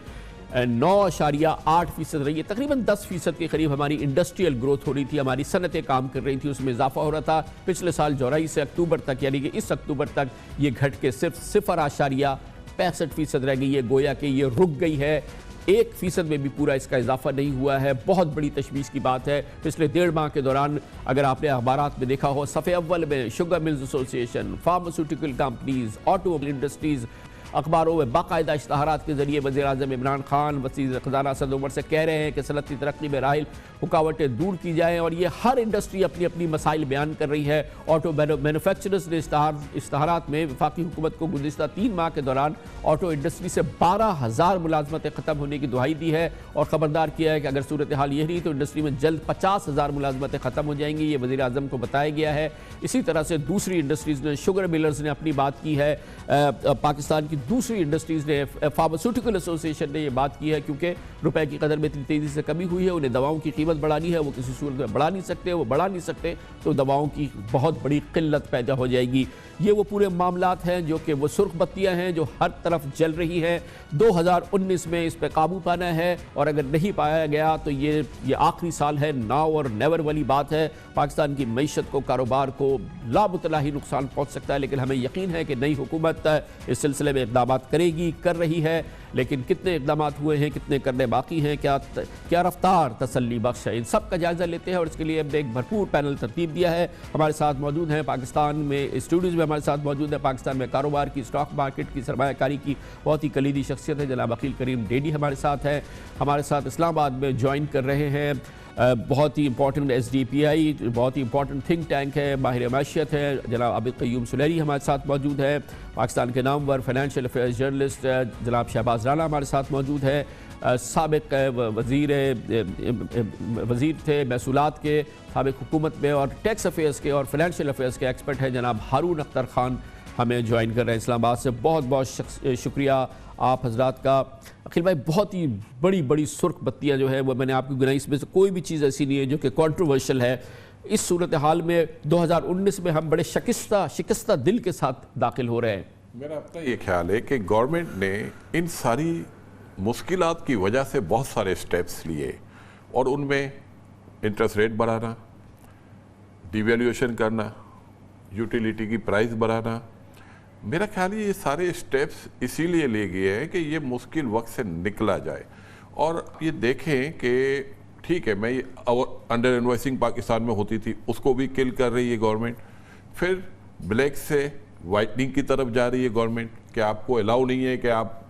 9.8% رہی ہے۔ تقریباً 10% کے قریب ہماری انڈسٹریل گروتھ ہو رہی تھی، ہماری صنعتیں کام کر رہی تھی، اس میں اضافہ ہو رہا تھا۔ پچھلے سال جولائی سے اکتوبر تک، یعنی کہ اس اکتوبر تک یہ گھٹ کے صرف 0.65% رہ گئی ہے۔ گویا کہ یہ رک گئی ہے، 1% میں بھی پورا اس کا اضافہ نہیں ہوا ہے۔ بہت بڑی تشویش کی بات ہے۔ پچھلے 1.5 ماہ کے دوران اگر آپ نے اخبارات میں دیکھا ہو، صفحے اول میں شوگر ملز ایسوسی ایشن، pharmaceutical companies, auto mobile industries, اخباروں میں باقاعدہ اشتہارات کے ذریعے وزیر اعظم عمران خان وزیر خزانہ اسد عمر سے کہہ رہے ہیں کہ صنعتی ترقی میں راحل رکاوٹیں دور کی جائیں، اور یہ ہر انڈسٹری اپنی اپنی مسائل بیان کر رہی ہے۔ آٹو مینوفیکچررز نے اشتہارات میں وفاقی حکومت کو گزشتہ 3 ماہ کے دوران آٹو انڈسٹری سے 12,000 ملازمتیں ختم ہونے کی دہائی دی ہے اور خبردار کیا ہے کہ اگر صورتحال یہ رہی تو انڈسٹری میں جلد 50,000 ملازمتیں ختم ہو جائیں گی، یہ وزیر اعظم کو بتایا گیا ہے۔ اسی طرح سے دوسری انڈسٹریز نے، شوگر ملرز نے اپنی بات کی ہے۔ پاکستان کی دوسری انڈسٹریز نے، فارماسیوٹیکل ایسوسیشن نے یہ بات کی ہے، کیونکہ روپے کی قدر میں اتنی تیزی سے کمی ہوئی ہے، انہیں دواؤں کی قیمت بڑھانی ہے، وہ کسی صورت میں بڑھا نہیں سکتے، تو دواؤں کی بہت بڑی قلت پیدا ہو جائے گی۔ یہ وہ پورے معاملات ہیں جو کہ وہ سرخ بتیاں ہیں جو ہر طرف جل رہی ہیں۔ 2019 میں اس پہ قابو پانا ہے، اور اگر نہیں پایا گیا تو یہ آخری سال ہے، ناؤ اور نیور والی بات ہے۔ پاکستان کی معیشت کو، کاروبار کو لامتناہی نقصان پہنچ سکتا ہے، لیکن ہمیں یقین ہے کہ نئی حکومت اس سلسلے میں اقدامات کرے گی، کر رہی ہے، لیکن کتنے اقدامات ہوئے ہیں، کتنے کرنے باقی ہیں، کیا رفتار تسلی بخش ہے، ان سب کا جائزہ لیتے ہیں، اور اس کے لیے ہم نے ایک بھرپور پینل ترتیب دیا ہے۔ ہمارے ساتھ موجود ہیں پاکستان میں اسٹوڈیوز میں، ہمارے ساتھ موجود ہے پاکستان میں کاروبار کی، اسٹاک مارکیٹ کی، سرمایہ کاری کی بہت ہی کلیدی شخصیت ہے جناب عقیل کریم ڈیڈی ہمارے ساتھ ہیں۔ ہمارے ساتھ اسلام آباد میں جوائن کر رہے ہیں بہت ہی امپورٹنٹ SDPI، بہت ہی امپورٹنٹ تھنک ٹینک ہے، ماہر معیشت ہے جناب عابد قیوم سلیری ہمارے ساتھ موجود ہے۔ پاکستان کے نامور فائنینشیل افیئرز جرنلسٹ جناب شہباز رانا ہمارے ساتھ موجود ہے۔ سابق وزیر تھے محصولات کے سابق حکومت میں، اور ٹیکس افیئرز کے اور فائنینشیل افیئرز کے ایکسپرٹ ہیں جناب ہارون اختر خان ہمیں جوائن کر رہے ہیں اسلام آباد سے۔ بہت بہت شکریہ آپ حضرات کا۔ عقیل بھائی، بہت ہی بڑی سرخ بتیاں جو ہے وہ میں نے آپ کی گنائی، اس میں سے کوئی بھی چیز ایسی نہیں ہے جو کہ کنٹروورشل ہے۔ اس صورتحال میں 2019 میں ہم بڑے شکستہ دل کے ساتھ داخل ہو رہے ہیں۔ میرا اپنا یہ خیال ہے کہ گورنمنٹ نے ان ساری مشکلات کی وجہ سے بہت سارے سٹیپس لیے، اور ان میں انٹرسٹ ریٹ بڑھانا، ڈی ویلیویشن کرنا، یوٹیلیٹی کی پرائز بڑھانا، میرا خیال یہ سارے سٹیپس اسی لیے لے گئے ہیں کہ یہ مشکل وقت سے نکلا جائے۔ اور یہ دیکھیں کہ ٹھیک ہے، میں انڈر انوائسنگ پاکستان میں ہوتی تھی، اس کو بھی کل کر رہی ہے گورنمنٹ، پھر بلیک سے وائٹنگ کی طرف جا رہی ہے گورنمنٹ کہ آپ کو الاؤ نہیں ہے کہ آپ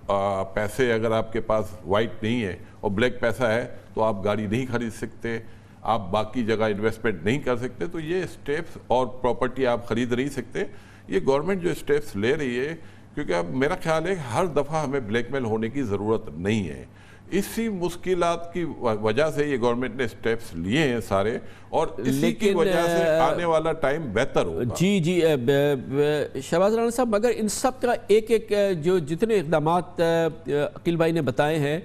پیسے، اگر آپ کے پاس وائٹ نہیں ہے اور بلیک پیسہ ہے تو آپ گاڑی نہیں خرید سکتے، آپ باقی جگہ انویسٹمنٹ نہیں کر سکتے، تو یہ سٹیپس، اور پراپرٹی آپ خرید نہیں سکتے، یہ گورنمنٹ جو سٹیپس لے رہی ہے، کیونکہ اب میرا خیال ہے ہر دفعہ ہمیں بلیک میل ہونے کی ضرورت نہیں ہے۔ اسی مشکلات کی وجہ سے یہ گورنمنٹ نے سٹیپس لیے ہیں سارے، اور اسی کی وجہ سے آنے والا ٹائم بہتر ہوگا۔ جی شہباز رانا صاحب، مگر ان سب کا ایک جو جتنے اقدامات عقیل بھائی نے بتائے ہیں،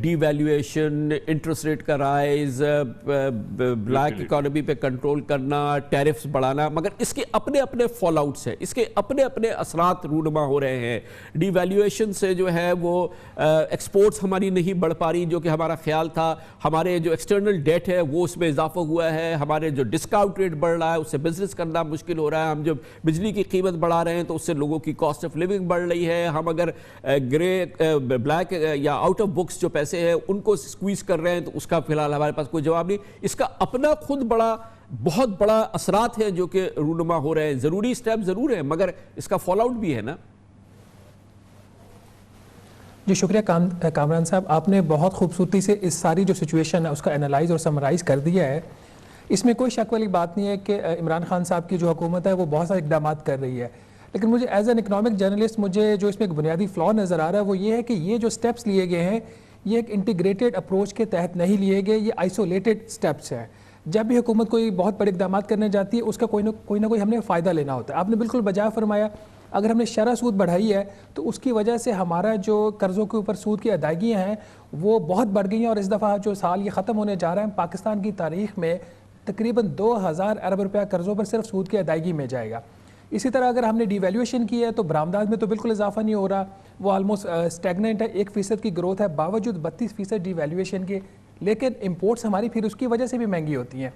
ڈی ویلیویشن، انٹرسٹ ریٹ کا رائز، بلیک اکانومی پہ کنٹرول کرنا، ٹیرفز بڑھانا، مگر اس کے اپنے فال آؤٹس ہیں، اس کے اپنے اثرات رونما ہو رہے ہیں۔ ڈی ویلیویشن سے جو ہے وہ ایکسپورٹس ہماری نہیں بڑھ پا رہی جو کہ ہمارا خیال تھا، ہمارے جو ایکسٹرنل ڈیٹ ہے وہ اس میں اضافہ ہوا ہے، ہمارے جو ڈسکاؤنٹ ریٹ بڑھ رہا ہے اس سے بزنس کرنا مشکل ہو رہا ہے، ہم جب بجلی کی قیمت بڑھا رہے ہیں تو اس سے لوگوں کی کاسٹ آف لیونگ بڑھ رہی ہے، ہم اگر بلیک یا آؤٹ آف بکس جو پیسے ہیں ان کو سکویز کر رہے ہیں، تو اس کا فی الحال ہمارے پاس کوئی جواب نہیں۔ اس کا اپنا خود بہت بڑا اثرات ہیں جو کہ رونما ہو رہے ہیں۔ ضروری سٹیپ ضرور ہیں، مگر اس کا فال آؤٹ بھی ہے نا۔ جی شکریہ کامران صاحب، آپ نے بہت خوبصورتی سے اس ساری جو سچویشن ہے اس کا انالائز اور سمرائز کر دیا ہے۔ اس میں کوئی شک والی بات نہیں ہے کہ عمران خان صاحب کی جو حکومت ہے وہ بہت سارے اقدامات کر رہی ہے، لیکن مجھے ایز این اکنامک جرنلسٹ مجھے جو اس میں ایک بنیادی فلا نظر آ رہا ہے وہ یہ ہے کہ یہ جو سٹیپس لیے گئے ہیں یہ ایک انٹیگریٹڈ اپروچ کے تحت نہیں لیے گئے، یہ آئسولیٹڈ سٹیپس ہیں۔ جب بھی حکومت کوئی بہت بڑے اقدامات کرنے جاتی ہے اس کا کوئی نہ کوئی ہم نے فائدہ لینا ہوتا ہے۔ آپ نے بالکل بجا فرمایا، اگر ہم نے شرح سود بڑھائی ہے تو اس کی وجہ سے ہمارا جو قرضوں کے اوپر سود کی ادائیگیاں ہیں وہ بہت بڑھ گئی ہیں، اور اس دفعہ جو سال یہ ختم ہونے جا رہا ہے پاکستان کی تاریخ میں تقریباً 2000 ارب روپیہ قرضوں پر صرف سود کی ادائیگی میں جائے گا۔ اسی طرح اگر ہم نے ڈی ویلیویشن کی ہے تو برآمدات میں تو بالکل اضافہ نہیں ہو رہا، وہ آلموسٹ اسٹیگننٹ ہے، 1% کی گروتھ ہے باوجود 32% ڈی ویلیویشن کے، لیکن امپورٹس ہماری پھر اس کی وجہ سے بھی مہنگی ہوتی ہیں۔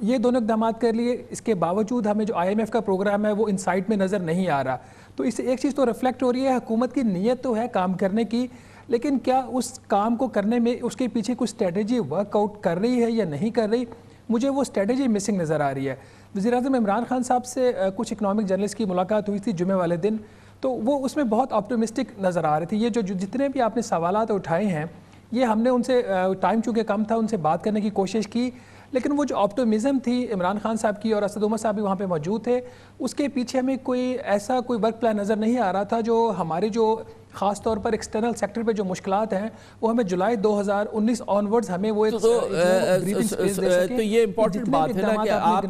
یہ دونوں اقدامات کر لیے، اس کے باوجود ہمیں جو IMF کا پروگرام ہے وہ ان سائٹ میں نظر نہیں آ رہا، تو اس سے ایک چیز تو ریفلیکٹ ہو رہی ہے، حکومت کی نیت تو ہے کام کرنے کی، لیکن کیا اس کام کو کرنے میں اس کے پیچھے کوئی اسٹریٹجی ورک آؤٹ کر رہی ہے یا نہیں کر رہی؟ مجھے وہ اسٹریٹجی مسنگ نظر آ رہی ہے۔ وزیر اعظم عمران خان صاحب سے کچھ اکنامک جرنلسٹ کی ملاقات ہوئی تھی جمعے والے دن، تو وہ اس میں بہت آپٹیمسٹک نظر آ رہی تھی۔ یہ جو جتنے بھی آپ نے سوالات اٹھائے ہیں یہ ہم نے ان سے ٹائم چونکہ کم تھا ان سے بات کرنے کی کوشش کی، لیکن وہ جو آپٹیمزم تھی عمران خان صاحب کی، اور اسد عمر صاحب بھی وہاں پہ موجود تھے، اس کے پیچھے ہمیں کوئی ورک پلان نظر نہیں آ رہا تھا جو ہمارے جو خاص طور پر ایکسٹرنل سیکٹر پہ جو مشکلات ہیں وہ ہمیں جولائی 2019 آنورڈز ہمیں وہ تو یہ امپورٹنٹ بات ہے نا کہ آپ کی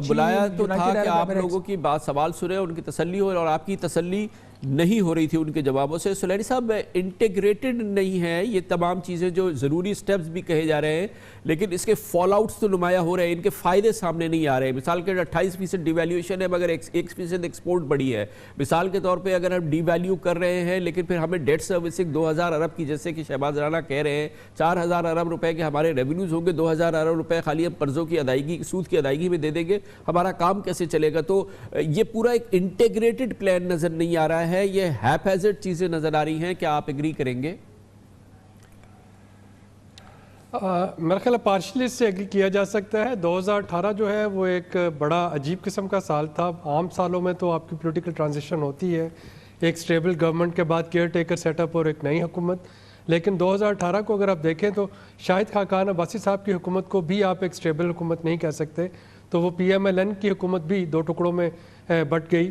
بلایا تو تھا کہ آپ لوگوں کی بات سوال سنے، ان کی تسلی ہو، اور آپ کی تسلی نہیں ہو رہی تھی ان کے جوابوں سے. سلیری صاحب, انٹیگریٹڈ نہیں ہے یہ تمام چیزیں, جو ضروری سٹیپس بھی کہے جا رہے ہیں, لیکن اس کے فال آؤٹس تو نمایاں ہو رہے ہیں, ان کے فائدے سامنے نہیں آ رہے ہیں. مثال کے 28% ڈی ویلیویشن ہے مگر 1% ایکسپورٹ بڑھی ہے. مثال کے طور پہ اگر ہم ڈی ویلیو کر رہے ہیں لیکن پھر ہمیں ڈیٹ سروسنگ 2000 ارب کی, جیسے کہ شہباز رانا کہہ رہے ہیں 4000 ارب روپے کے ہمارے ریونیوز ہوں گے, 2000 ارب روپے خالی ہم قرضوں کی ادائیگی, سود کی ادائیگی میں دے دیں گے, ہمارا کام کیسے چلے گا؟ تو یہ پورا ایک انٹیگریٹڈ پلان نظر نہیں آ رہا ہے, یہ ہیپ ہیزرڈ چیزیں نظر آ رہی ہیں. کیا آپ ایگری کریں گے؟ میرا خیال ہے پارشلی اس سے ایگری کیا جا سکتا ہے. 2018 جو ہے وہ ایک بڑا عجیب قسم کا سال تھا. عام سالوں میں تو آپ کی پولیٹیکل ٹرانزیشن ہوتی ہے, ایک سٹیبل گورنمنٹ کے بعد کیئر ٹیکر سیٹ اپ اور ایک نئی حکومت. لیکن 2018 کو اگر آپ دیکھیں تو شاہد خاقان عباسی صاحب کی حکومت کو بھی آپ ایک سٹیبل حکومت نہیں کہہ سکتے. تو وہ پی ایم ایل این کی حکومت بھی دو ٹکڑوں میں بٹ گئی,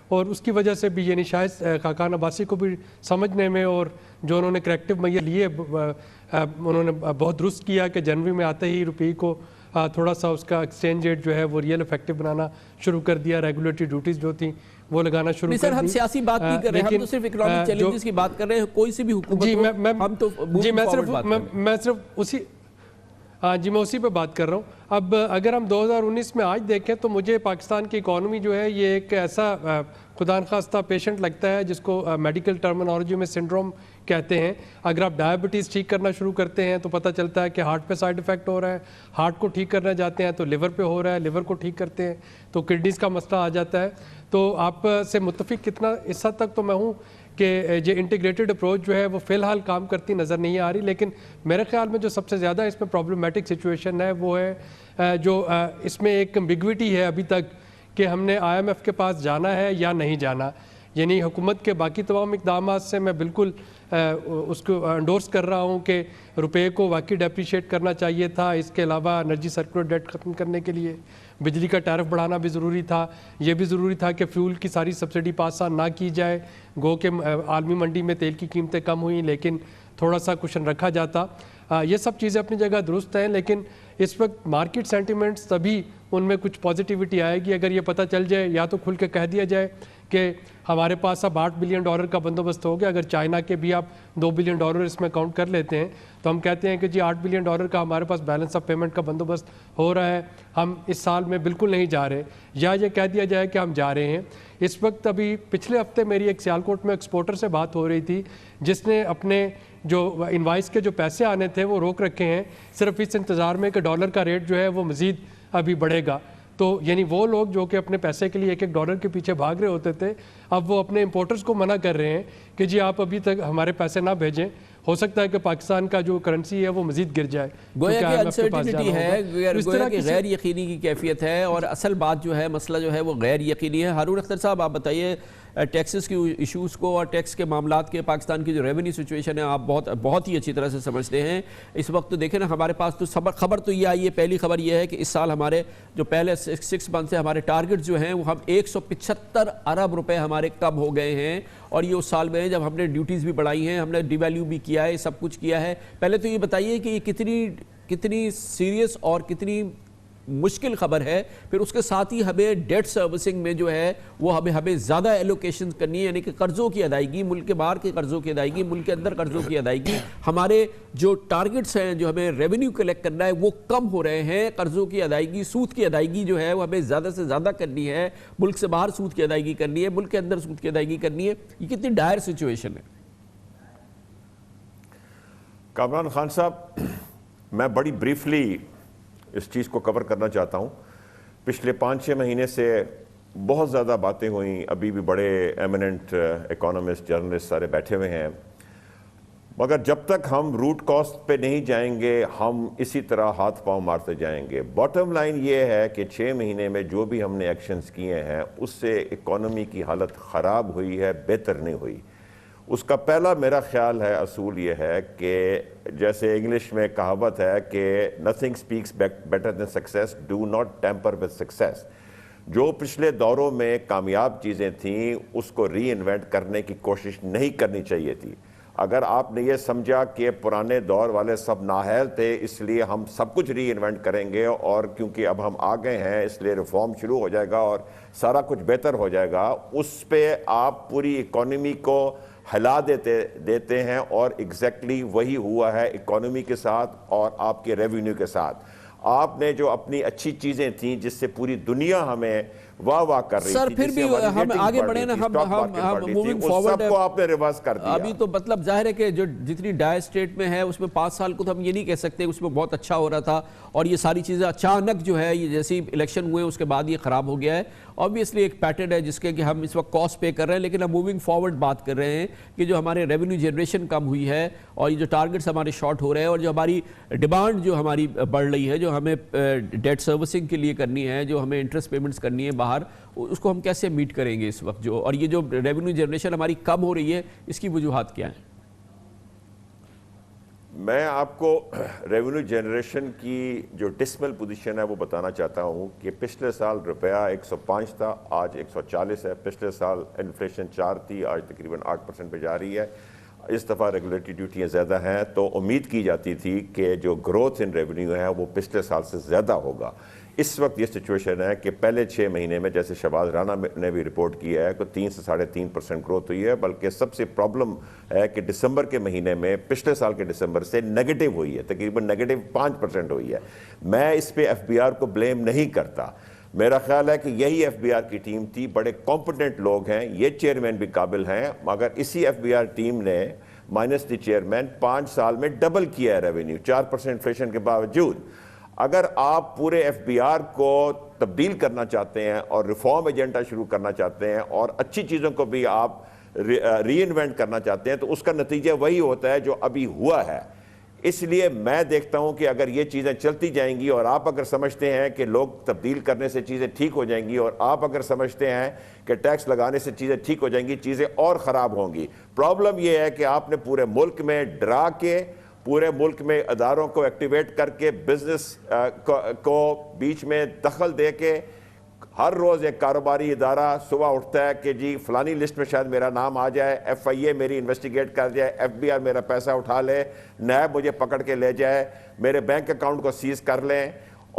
اور اس کی وجہ سے بھی یعنی شاہد خاقان عباسی کو بھی سمجھنے میں, اور جو انہوں نے کریکٹیو میئر لیے انہوں نے بہت درست کیا کہ جنوری میں آتے ہی روپے کو تھوڑا سا اس کا ایکسچینج ریٹ جو ہے وہ ریئل افیکٹو بنانا شروع کر دیا, ریگولیٹری ڈیوٹیز جو تھیں وہ لگانا شروع کر دی. سر ہم سیاسی بات نہیں کر رہے ہیں, ہم تو صرف اکنامک چیلنجز کی بات کر رہے ہیں. کوئی سی بھی حکومت ہم تو میں صرف اسی پہ بات کر رہا ہوں. اب اگر ہم 2019 میں آج دیکھیں تو مجھے پاکستان کی اکانومی جو ہے یہ ایک ایسا خدا نخواستہ پیشنٹ لگتا ہے جس کو میڈیکل ٹرمنالوجی میں سنڈروم کہتے ہیں. اگر آپ ڈائبٹیز ٹھیک کرنا شروع کرتے ہیں تو پتہ چلتا ہے کہ ہارٹ پہ سائیڈ افیکٹ ہو رہا ہے, ہارٹ کو ٹھیک کرنا جاتے ہیں تو لیور پہ ہو رہا ہے, لیور کو ٹھیک کرتے ہیں تو کڈنیز کا مسئلہ آ جاتا ہے. تو آپ سے متفق کتنا اس حد تک تو میں ہوں کہ یہ انٹیگریٹڈ اپروچ جو ہے وہ فی الحال کام کرتی نظر نہیں آ رہی. لیکن میرے خیال میں جو سب سے زیادہ اس میں پرابلمٹک سچویشن ہے وہ ہے جو اس میں ایک امبیگوٹی ہے ابھی تک کہ ہم نے آئی ایم ایف کے پاس جانا ہے یا نہیں جانا. یعنی حکومت کے باقی تمام اقدامات سے میں بالکل اس کو انڈورس کر رہا ہوں کہ روپے کو واقعی ڈیپریشیٹ کرنا چاہیے تھا. اس کے علاوہ انرجی سرکولر ڈیٹ ختم کرنے کے لیے بجلی کا ٹیرف بڑھانا بھی ضروری تھا. یہ بھی ضروری تھا کہ فیول کی ساری سبسڈی پاس آن نہ کی جائے. گو کہ عالمی منڈی میں تیل کی قیمتیں کم ہوئیں لیکن تھوڑا سا کشن رکھا جاتا. یہ سب چیزیں اپنی جگہ درست ہیں, لیکن اس وقت مارکیٹ سینٹیمنٹس تبھی ان میں کچھ پازیٹیوٹی آئے گی اگر یہ پتہ چل جائے, یا تو کھل کے کہہ دیا جائے کہ ہمارے پاس اب $8 بلین کا بندوبست ہو گیا. اگر چائنا کے بھی آپ $2 بلین اس میں کاؤنٹ کر لیتے ہیں تو ہم کہتے ہیں کہ جی $8 بلین کا ہمارے پاس بیلنس آف پیمنٹ کا بندوبست ہو رہا ہے, ہم اس سال میں بالکل نہیں جا رہے. یا یہ کہہ دیا جائے کہ ہم جا رہے ہیں. اس وقت ابھی پچھلے ہفتے میری ایک سیالکوٹ میں ایکسپورٹر سے بات ہو رہی تھی جس نے اپنے جو انوائس کے جو پیسے آنے تھے وہ روک رکھے ہیں صرف اس انتظار میں کہ ڈالر کا ریٹ جو ہے وہ مزید ابھی بڑھے گا. تو یعنی وہ لوگ جو کہ اپنے پیسے کے لیے $1 کے پیچھے بھاگ رہے ہوتے تھے اب وہ اپنے امپورٹرز کو منع کر رہے ہیں کہ جی آپ ابھی تک ہمارے پیسے نہ بھیجیں, ہو سکتا ہے کہ پاکستان کا جو کرنسی ہے وہ مزید گر جائے. گویا کہ انسرٹینٹی ہے, گویا کہ غیر یقینی کی کیفیت ہے, اور اصل بات جو ہے مسئلہ جو ہے وہ غیر یقینی ہے. ہارون اختر صاحب آپ بتائیے ٹیکسز کی ایشوز کو اور ٹیکس کے معاملات کے, پاکستان کی جو ریونیو سچویشن ہے آپ بہت ہی اچھی طرح سے سمجھتے ہیں. اس وقت تو دیکھیں نا ہمارے پاس تو خبر تو یہ آئی ہے, پہلی خبر یہ ہے کہ اس سال ہمارے جو پہلے 6 منتھ سے ہمارے ٹارگٹ جو ہیں وہ ہم 175 ارب روپے ہمارے کم ہو گئے ہیں, اور یہ اس سال میں ہے جب ہم نے ڈیوٹیز بھی بڑھائی ہیں, ہم نے ڈی ویلیو بھی کیا ہے, سب کچھ کیا ہے. پہلے تو یہ بتائیے کہ یہ کتنی سیریس اور کتنی مشکل خبر ہے. پھر اس کے ساتھ ہی ہمیں ڈیٹ سروسنگ میں جو ہے وہ ہمیں زیادہ ایلوکیشن کرنی ہے, یعنی کہ قرضوں کی ادائیگی, ملک کے باہر کے قرضوں کی ادائیگی, ملک کے اندر قرضوں کی ادائیگی. ہمارے جو ٹارگٹس ہیں جو ہمیں ریونیو کلیکٹ کرنا ہے وہ کم ہو رہے ہیں. قرضوں کی ادائیگی, سود کی ادائیگی جو ہے وہ ہمیں زیادہ سے زیادہ کرنی ہے. ملک سے باہر سود کی ادائیگی کرنی ہے, ملک کے اندر سود کی ادائیگی کرنی ہے. یہ کتنی ڈائر سچویشن ہے. کامران خان صاحب, میں بڑی بریفلی اس چیز کو کور کرنا چاہتا ہوں. پچھلے 5-6 مہینے سے بہت زیادہ باتیں ہوئیں, ابھی بھی بڑے ایمیننٹ اکانومسٹ جرنلسٹ سارے بیٹھے ہوئے ہیں, مگر جب تک ہم روٹ کاسٹ پہ نہیں جائیں گے ہم اسی طرح ہاتھ پاؤں مارتے جائیں گے. باٹم لائن یہ ہے کہ 6 مہینے میں جو بھی ہم نے ایکشنز کیے ہیں اس سے اکانومی کی حالت خراب ہوئی ہے, بہتر نہیں ہوئی. اس کا پہلا میرا خیال ہے اصول یہ ہے کہ جیسے انگلش میں کہاوت ہے کہ nothing speaks better than success, do not tamper with success. جو پچھلے دوروں میں کامیاب چیزیں تھیں اس کو ری انوینٹ کرنے کی کوشش نہیں کرنی چاہیے تھی. اگر آپ نے یہ سمجھا کہ پرانے دور والے سب نااہل تھے اس لیے ہم سب کچھ ری انوینٹ کریں گے اور کیونکہ اب ہم آ گئے ہیں اس لیے ریفارم شروع ہو جائے گا اور سارا کچھ بہتر ہو جائے گا، اس پہ آپ پوری اکانومی کو ہلا دیتے ہیں، اور ایگزیکٹلی وہی ہوا ہے اکانومی کے ساتھ اور آپ کے ریونیو کے ساتھ۔ آپ نے جو اپنی اچھی چیزیں تھیں جس سے پوری دنیا ہمیں واہ کر رہی تھی، سر پھر بھی ہم آگے بڑھے نا، ہم موونگ فارورڈ سب کو آپ نے ریورس کر دیا۔ ابھی تو مطلب ظاہر ہے کہ جو جتنی ڈائر اسٹیٹ میں ہے اس میں 5 سال کو تو ہم یہ نہیں کہہ سکتے اس میں بہت اچھا ہو رہا تھا، اور یہ ساری چیزیں اچانک جو ہے یہ جیسے الیکشن ہوئے اس کے بعد یہ خراب ہو گیا ہے۔ obviously ایک پیٹرن ہے جس کے کہ ہم اس وقت کاسٹ پے کر رہے ہیں، لیکن ہم موونگ فارورڈ بات کر رہے ہیں کہ جو ہمارے ریونیو جنریشن کم ہوئی ہے اور یہ جو ٹارگٹس ہمارے شارٹ ہو رہے ہیں، اور جو ہماری ڈیمانڈ جو ہماری بڑھ رہی ہے، جو ہمیں ڈیٹ سروسنگ کے لیے کرنی ہے، جو ہمیں انٹرسٹ پیمنٹس کرنی ہے باہر، اس کو ہم کیسے میٹ کریں گے اس وقت جو، اور یہ جو ریونیو جنریشن ہماری کم ہو رہی ہے اس کی وجوہات کیا ہیں؟ میں آپ کو ریونیو جنریشن کی جو ڈسمل پوزیشن ہے وہ بتانا چاہتا ہوں کہ پچھلے سال روپیہ 105 تھا، آج 140 ہے۔ پچھلے سال انفلیشن 4 تھی، آج تقریباً 8% پہ جا رہی ہے۔ اس دفعہ ریگولیٹری ڈیوٹیاں زیادہ ہیں تو امید کی جاتی تھی کہ جو گروتھ ان ریونیو ہے وہ پچھلے سال سے زیادہ ہوگا۔ اس وقت یہ سچویشن ہے کہ پہلے 6 مہینے میں جیسے شہباز رانا نے بھی رپورٹ کیا ہے کہ 3 سے 3.5% گروتھ ہوئی ہے، بلکہ سب سے پرابلم ہے کہ دسمبر کے مہینے میں پچھلے سال کے دسمبر سے نیگیٹو ہوئی ہے، تقریباً نیگیٹو 5% ہوئی ہے۔ میں اس پہ ایف بی آر کو بلیم نہیں کرتا، میرا خیال ہے کہ یہی ایف بی آر کی ٹیم تھی، بڑے کمپٹنٹ لوگ ہیں، یہ چیئرمین بھی قابل ہیں، مگر اسی ایف بی آر ٹیم نے مائنس دی چیئرمین 5 سال میں ڈبل کیا ہے ریونیو 4% انفلیشن کے باوجود۔ اگر آپ پورے ایف بی آر کو تبدیل کرنا چاہتے ہیں اور ریفارم ایجنڈا شروع کرنا چاہتے ہیں اور اچھی چیزوں کو بھی آپ ری انوینٹ کرنا چاہتے ہیں تو اس کا نتیجہ وہی ہوتا ہے جو ابھی ہوا ہے۔ اس لیے میں دیکھتا ہوں کہ اگر یہ چیزیں چلتی جائیں گی اور آپ اگر سمجھتے ہیں کہ لوگ تبدیل کرنے سے چیزیں ٹھیک ہو جائیں گی، اور آپ اگر سمجھتے ہیں کہ ٹیکس لگانے سے چیزیں ٹھیک ہو جائیں گی، چیزیں اور خراب ہوں گی۔ پرابلم یہ ہے کہ آپ نے پورے ملک میں ڈرا کے، پورے ملک میں اداروں کو ایکٹیویٹ کر کے، بزنس کو بیچ میں دخل دے کے، ہر روز ایک کاروباری ادارہ صبح اٹھتا ہے کہ جی فلانی لسٹ میں شاید میرا نام آ جائے، ایف آئی اے میری انویسٹیگیٹ کر جائے، ایف بی آر میرا پیسہ اٹھا لے، نیب مجھے پکڑ کے لے جائے، میرے بینک اکاؤنٹ کو سیز کر لیں۔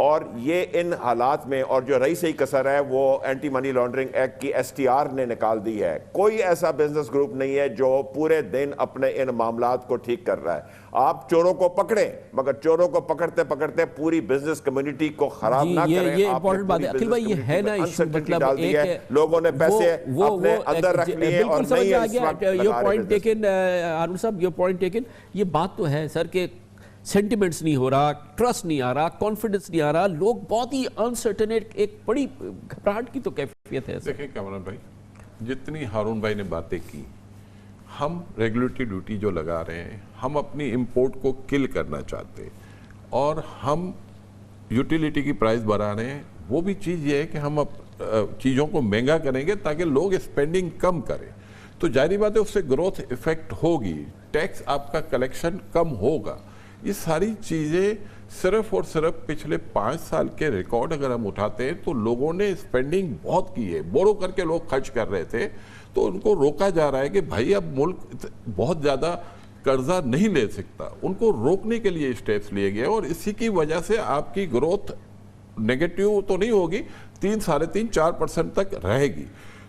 اور یہ ان حالات میں، اور جو رئیس کسر ہے وہ اینٹی منی لانڈرنگ ایکٹ کی ایس ٹی آر نے نکال دی ہے۔ کوئی ایسا بزنس گروپ نہیں ہے جو پورے دن اپنے ان معاملات کو ٹھیک کر رہا ہے۔ آپ چوروں کو پکڑیں، مگر چوروں کو پکڑتے پکڑتے پوری بزنس کمیونٹی کو خراب نہ کریں۔ یہ امپورٹنٹ بات ہے عقیل بھائی، یہ ہے نا ایشو، مطلب ایک لوگوں نے پیسے اپنے اندر رکھ لیے اور نہیں یور پوائنٹ ٹیکن ہارون صاحب، یور پوائنٹ ٹیکن۔ یہ بات تو ہے سر کہ سینٹیمنٹس نہیں ہو رہا، ٹرسٹ نہیں آ رہا، کانفیڈنس نہیں آ رہا، لوگ بہت ہی انسرٹن، ایک بڑی گھبراہٹ کی تو کیفیت ہے۔ دیکھیں کامران بھائی، جتنی ہارون بھائی نے باتیں کی، ہم ریگولیٹری ڈیوٹی جو لگا رہے ہیں، ہم اپنی امپورٹ کو کل کرنا چاہتے ہیں، اور ہم یوٹیلیٹی کی پرائز بڑھا رہے ہیں۔ وہ بھی چیز یہ ہے کہ ہم چیزوں کو مہنگا کریں گے تاکہ لوگ اسپینڈنگ کم کریں، تو ظاہری بات ہے اس سے گروتھ ایفیکٹ ہوگی، ٹیکس آپ کا کلیکشن کم ہوگا۔ یہ ساری چیزیں صرف اور صرف پچھلے 5 سال کے ریکارڈ اگر ہم اٹھاتے ہیں تو لوگوں نے اسپینڈنگ بہت کی ہے، بورو کر کے لوگ خرچ کر رہے تھے، تو ان کو روکا جا رہا ہے کہ بھائی اب ملک بہت زیادہ قرضہ نہیں لے سکتا، ان کو روکنے کے لیے اسٹیپس لیے گئے، اور اسی کی وجہ سے آپ کی گروتھ نیگیٹو تو نہیں ہوگی، 3 ساڑھے 3-4% تک رہے گی۔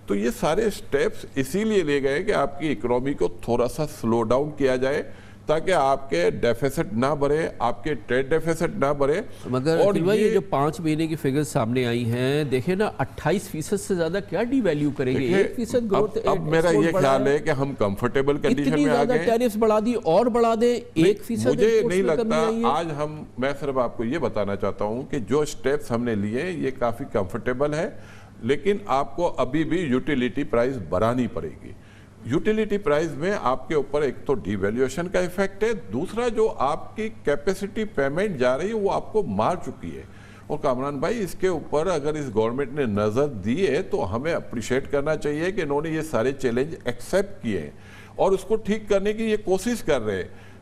تو یہ سارے اسٹیپس اسی لیے لیے گئے کہ آپ کی اکنامی کو تھوڑا سا سلو ڈاؤن کیا جائے تاکہ آپ کے ڈیفیسٹ نہ بڑھے، آپ کے ٹریڈ ڈیفیسٹ نہ بڑھے۔ مگر یہ جو 5 مہینے کی فگرز سامنے آئی ہیں، دیکھیں نا 28% سے زیادہ کیا ڈی ویلیو کریں گے، 1% گروتھ۔ اب میرا یہ خیال ہے کہ ہم کمفرٹیبل کنڈیشن میں آ گئے، اتنی زیادہ ٹیرفز بڑھا دی اور بڑھا دیں، 1% مجھے نہیں لگتا آج میں صرف آپ کو یہ بتانا چاہتا ہوں کہ جو سٹیپس ہم نے لیے یہ کافی کمفرٹیبل ہے، لیکن آپ کو ابھی بھی یوٹیلیٹی پرائز بڑھانی پڑے گی۔ یوٹیلیٹی پرائز میں آپ کے اوپر ایک تو ڈی ویلیویشن کا ایفیکٹ ہے، دوسرا جو آپ کی کیپیسٹی پیمنٹ جا رہی ہے وہ آپ کو مار چکی ہے۔ اور کامران بھائی، اس کے اوپر اگر اس گورنمنٹ نے نظر دی ہے تو ہمیں اپریشیٹ کرنا چاہیے کہ انہوں نے یہ سارے چیلنج ایکسیپٹ کیے ہیں اور اس کو ٹھیک کرنے کی یہ کوشش کر رہے ہیں۔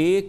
1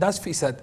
10%।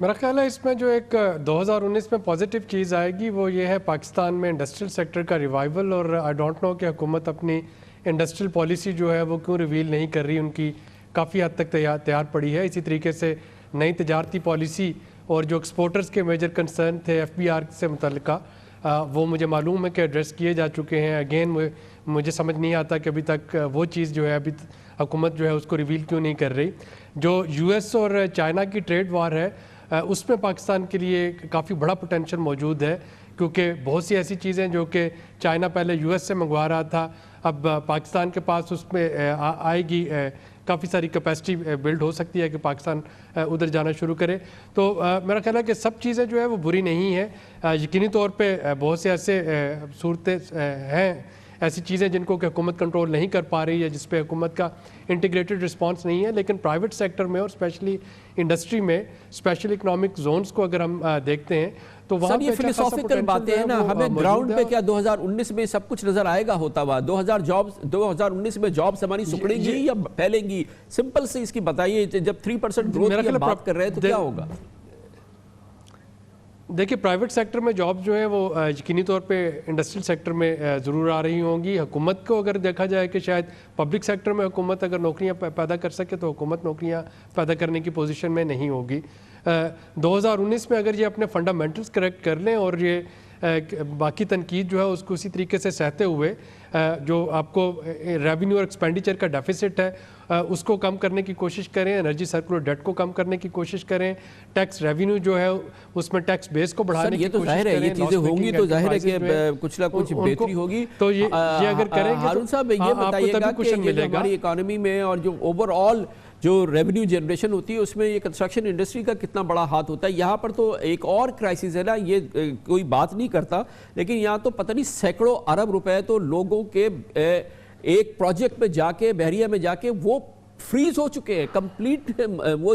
میرا خیال ہے اس میں جو ایک 2019 میں پازیٹیو چیز آئے گی وہ یہ ہے پاکستان میں انڈسٹریل سیکٹر کا ریوائول، اور آئی ڈونٹ نو کہ حکومت اپنی انڈسٹریل پالیسی جو ہے وہ کیوں ریویل نہیں کر رہی، ان کی کافی حد تک تیار پڑی ہے۔ اسی طریقے سے نئی تجارتی پالیسی اور جو ایکسپورٹرز کے میجر کنسرن تھے FBR سے متعلقہ وہ مجھے معلوم ہے کہ ایڈریس کیے جا چکے ہیں۔ اگین مجھے سمجھ نہیں آتا کہ ابھی تک وہ چیز جو ہے ابھی حکومت جو ہے اس کو ریویل کیوں نہیں کر رہی۔ جو US اور چائنا کی ٹریڈ وار ہے اس میں پاکستان کے لیے کافی بڑا پوٹینشیل موجود ہے، کیونکہ بہت سی ایسی چیزیں جو کہ چائنا پہلے US سے منگوا رہا تھا اب پاکستان کے پاس اس میں آئے گی، کافی ساری کیپیسٹی بلڈ ہو سکتی ہے کہ پاکستان ادھر جانا شروع کرے۔ تو میرا خیال ہے کہ سب چیزیں جو ہے وہ بری نہیں ہیں، یقینی طور پہ بہت سے ایسے صورتیں ہیں، ایسی چیزیں جن کو کہ حکومت کنٹرول نہیں کر پا رہی ہے، جس پہ حکومت کا انٹیگریٹڈ رسپانس نہیں ہے، لیکن پرائیویٹ سیکٹر میں اور اسپیشلی انڈسٹری میں اسپیشل اکنامک زونز کو اگر ہم دیکھتے ہیں تو وہاں یہ فلسافیکل باتیں ہیں نا، ہمیں گراؤنڈ پہ کیا 2019 میں سب کچھ نظر آئے گا ہوتا ہوا؟ 2019 میں جابز ہماری سکڑیں گی یا پھیلیں گی؟ سمپل سے اس کی بتائیے، جب 3% گروتھ کی بات کر رہے ہیں تو کیا ہوگا؟ دیکھیں پرائیویٹ سیکٹر میں جاب جو ہے وہ یقینی طور پہ انڈسٹریل سیکٹر میں ضرور آ رہی ہوں گی۔ حکومت کو اگر دیکھا جائے کہ شاید پبلک سیکٹر میں حکومت اگر نوکریاں پیدا کر سکے تو حکومت نوکریاں پیدا کرنے کی پوزیشن میں نہیں ہوگی۔ 2019 میں اگر یہ اپنے فنڈامنٹلز کریکٹ کر لیں اور یہ باقی تنقید جو ہے اس کو اسی طریقے سے سہتے ہوئے جو آپ کو ریونیو اور ایکسپینڈیچر کا ڈیفیسٹ ہے اس کو کم کرنے کی کوشش کریں، انرجی سرکولر ڈیٹ کو کم کرنے کی کوشش کریں، ٹیکس ریونیو جو ہے اس میں ٹیکس بیس کو بڑھانے کی کوشش کریں۔ یہ چیزیں ہوں گی تو ظاہر ہے کہ کچھ نہ کچھ بہتری ہوگی۔ تو یہ اگر کریں گے ہارون صاحب یہ بتائیے گا کہ ہماری اکانومی میں اور جو اوور آل جو ریونیو جنریشن ہوتی ہے اس میں یہ کنسٹرکشن انڈسٹری کا کتنا بڑا ہاتھ ہوتا ہے؟ یہاں پر تو ایک اور کرائسس ہے نا، یہ کوئی بات نہیں کرتا لیکن یہاں تو پتہ نہیں سینکڑوں ارب روپے تو لوگوں کے ایک پروجیکٹ میں جا کے بحریہ میں جا کے وہ فریز ہو چکے ہیں، کمپلیٹ وہ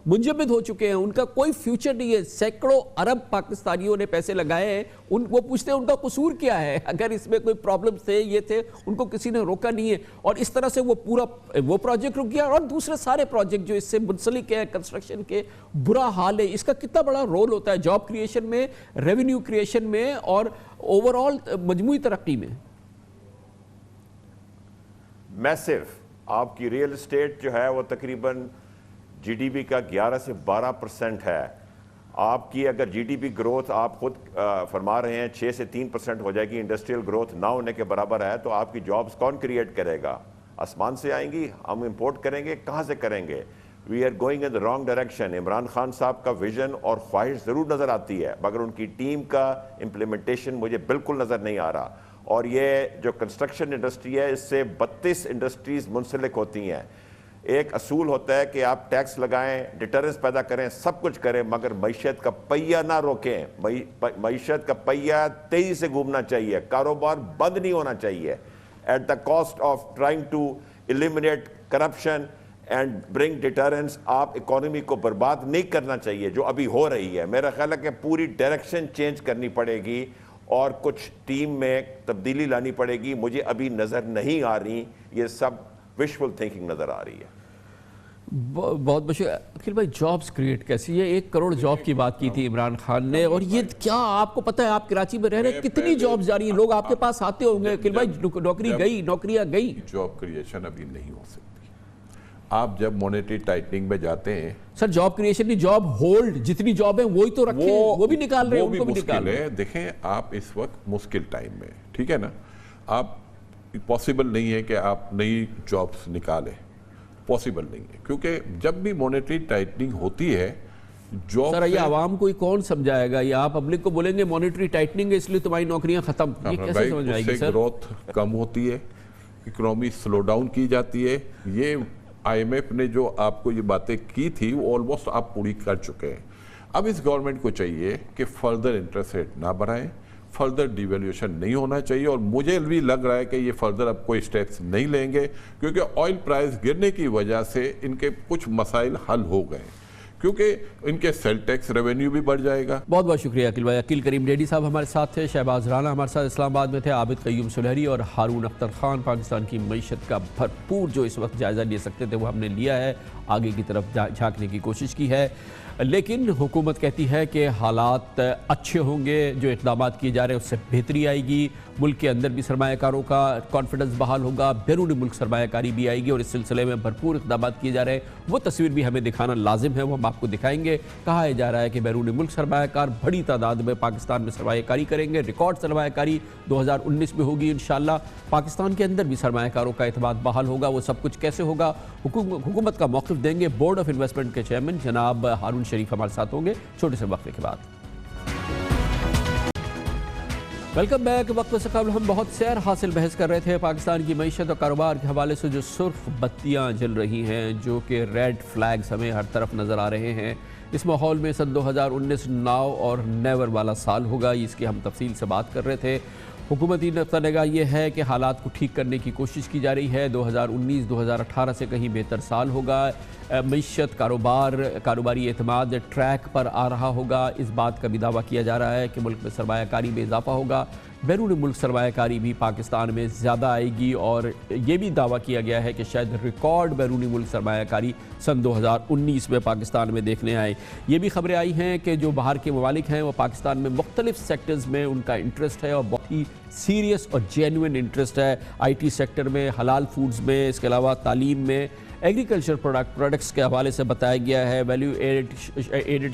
منجمد ہو چکے ہیں، ان کا کوئی فیوچر نہیں ہے۔ سینکڑوں ارب پاکستانیوں نے پیسے لگائے ہیں، وہ پوچھتے ہیں ان کا قصور کیا ہے؟ اگر اس میں کوئی پرابلم تھے یہ تھے، ان کو کسی نے روکا نہیں ہے، اور اس طرح سے وہ پورا وہ پروجیکٹ رک گیا اور دوسرے سارے پروجیکٹ جو اس سے منسلک ہے کنسٹرکشن کے برا حال ہے۔ اس کا کتنا بڑا رول ہوتا ہے جاب کریشن میں، ریونیو کریشن میں اور اوور آل مجموعی ترقی میں؟ میسو آپ کی ریئل اسٹیٹ جو ہے وہ تقریباً جی ڈی پی کا 11 سے 12% ہے۔ آپ کی اگر جی ڈی پی گروتھ آپ خود فرما رہے ہیں 6 سے 3% ہو جائے گی، انڈسٹریل گروتھ نہ ہونے کے برابر ہے، تو آپ کی جابز کون کریٹ کرے گا؟ آسمان سے آئیں گی؟ ہم امپورٹ کریں گے؟ کہاں سے کریں گے؟ We are going in the wrong direction. Imran Khan صاحب کا ویژن اور خواہش ضرور نظر آتی ہے مگر ان کی ٹیم کا امپلیمنٹیشن مجھے بالکل نظر نہیں آ رہا، اور یہ جو کنسٹرکشن انڈسٹری ہے اس سے 32 انڈسٹریز منسلک ہوتی ہیں۔ ایک اصول ہوتا ہے کہ آپ ٹیکس لگائیں، ڈیٹرنس پیدا کریں، سب کچھ کریں مگر معیشت کا پہیہ نہ روکیں۔ معیشت کا پہیہ تیزی سے گھومنا چاہیے، کاروبار بند نہیں ہونا چاہیے، at the cost of trying to eliminate corruption and bring deterrence. آپ اکانومی کو برباد نہیں کرنا چاہیے جو ابھی ہو رہی ہے۔ میرا خیال ہے کہ پوری ڈائریکشن چینج کرنی پڑے گی اور کچھ ٹیم میں تبدیلی لانی پڑے گی۔ مجھے ابھی نظر نہیں آ رہی، یہ سب وشفل تھنکنگ نظر آ رہی ہے۔ بہت بہت عقیل بھائی، جابز کریٹ کیسی ہے؟ 1 کروڑ جاب کی بات کی تھی عمران خان نے، اور یہ کیا آپ کو پتہ ہے آپ کراچی میں رہ رہے ہیں کتنی جابز جا رہی ہیں؟ لوگ آپ کے پاس آتے ہوں گے عقیل بھائی، نوکریاں گئی۔ جاب کریشن ابھی نہیں ہو سکتی۔ آپ جب مونیٹری ٹائٹننگ میں جاتے ہیں سر، جاب کریشن نہیں، جاب ہولڈ جتنی جاب ہیں وہی تو رکھیں، وہ بھی نکال رہے ہیں، ان کو بھی نکال رہے ہیں۔ دیکھیں آپ اس وقت مشکل ٹائم میں، ٹھیک ہے نا، آپ پاسبل نہیں ہے کہ آپ نئی جابز نکالیں، پاسبل نہیں ہے، کیونکہ جب بھی مونیٹری ٹائٹننگ ہوتی ہے جاب سر یہ عوام کو کون سمجھائے گا؟ یا آپ پبلک کو بولیں گے مونیٹری ٹائٹننگ ہے اس لیے تمہاری نوکریاں ختم، یہ کیسے سمجھ آئے گی سر؟ گروتھ کم ہوتی ہے، اکنامی سلو ڈاؤن کی جاتی ہے۔ یہ آئی ایم ایف نے جو آپ کو یہ باتیں کی تھی وہ آلموسٹ آپ پوری کر چکے ہیں۔ اب اس گورنمنٹ کو چاہیے کہ فردر انٹرسٹ ریٹ نہ بڑھائیں، فردر ڈیویلیوشن نہیں ہونا چاہیے، اور مجھے بھی لگ رہا ہے کہ یہ فردر اب کوئی سٹیپس نہیں لیں گے کیونکہ آئل پرائز گرنے کی وجہ سے ان کے کچھ مسائل حل ہو گئے، کیونکہ ان کے سیل ٹیکس ریونیو بھی بڑھ جائے گا۔ بہت بہت شکریہ عقیل بھائی۔ عقیل کریم ڈیڈی صاحب ہمارے ساتھ تھے، شہباز رانا ہمارے ساتھ اسلام آباد میں تھے، عابد قیوم سلہری اور ہارون اختر خان۔ پاکستان کی معیشت کا بھرپور جو اس وقت جائزہ لے سکتے تھے وہ ہم نے لیا ہے، آگے کی طرف جھانکنے کی کوشش کی ہے۔ لیکن حکومت کہتی ہے کہ حالات اچھے ہوں گے، جو اقدامات کیے جا رہے ہیں اس سے بہتری آئے گی، ملک کے اندر بھی سرمایہ کاروں کا کانفیڈنس بحال ہوگا، بیرون ملک سرمایہ کاری بھی آئے گی، اور اس سلسلے میں بھرپور اقدامات کیے جا رہے ہیں۔ وہ تصویر بھی ہمیں دکھانا لازم ہے، وہ ہم آپ کو دکھائیں گے۔ کہا جا رہا ہے کہ بیرون ملک سرمایہ کار بڑی تعداد میں پاکستان میں سرمایہ کاری کریں گے، ریکارڈ سرمایہ کاری 2019 میں ہوگی انشاءاللہ۔ پاکستان کے اندر بھی سرمایہ کاروں کا اعتماد بحال ہوگا۔ وہ سب کچھ کیسے ہوگا، حکومت کا موقف دیں گے بورڈ آف انویسٹمنٹ کے چیئرمین جناب ہارون شریف ہمارے ساتھ ہوں گے چھوٹے سے وقفے کے بعد۔ Welcome back. وقت سے قبل ہم بہت سیر حاصل بحث کر رہے تھے پاکستان کی معیشت اور کاروبار کے حوالے سے جو سرخ بتیاں جل رہی ہیں، جو کہ ریڈ فلیگز ہمیں ہر طرف نظر آ رہے ہیں۔ اس ماحول میں سن 2019 ناؤ اور نیور والا سال ہوگا، اس کی ہم تفصیل سے بات کر رہے تھے۔ حکومتی نقطہ نگاہ یہ ہے کہ حالات کو ٹھیک کرنے کی کوشش کی جا رہی ہے۔ 2019-2018 سے کہیں بہتر سال ہوگا، معیشت کاروباری اعتماد ٹریک پر آ رہا ہوگا۔ اس بات کا بھی دعویٰ کیا جا رہا ہے کہ ملک میں سرمایہ کاری میں اضافہ ہوگا، بیرون ملک سرمایہ کاری بھی پاکستان میں زیادہ آئے گی، اور یہ بھی دعویٰ کیا گیا ہے کہ شاید ریکارڈ بیرون ملک سرمایہ کاری سن 2019 میں پاکستان میں دیکھنے آئے۔ یہ بھی خبریں آئی ہیں کہ جو باہر کے ممالک ہیں وہ پاکستان میں مختلف سیکٹرز میں ان کا انٹرسٹ ہے، اور بہت ہی سیریس اور جینوئن انٹرسٹ ہے۔ آئی ٹی سیکٹر میں، حلال فوڈز میں، اس کے علاوہ تعلیم میں، ایگریکلچر پروڈکٹس کے حوالے سے بتایا گیا ہے، ویلیو ایڈڈ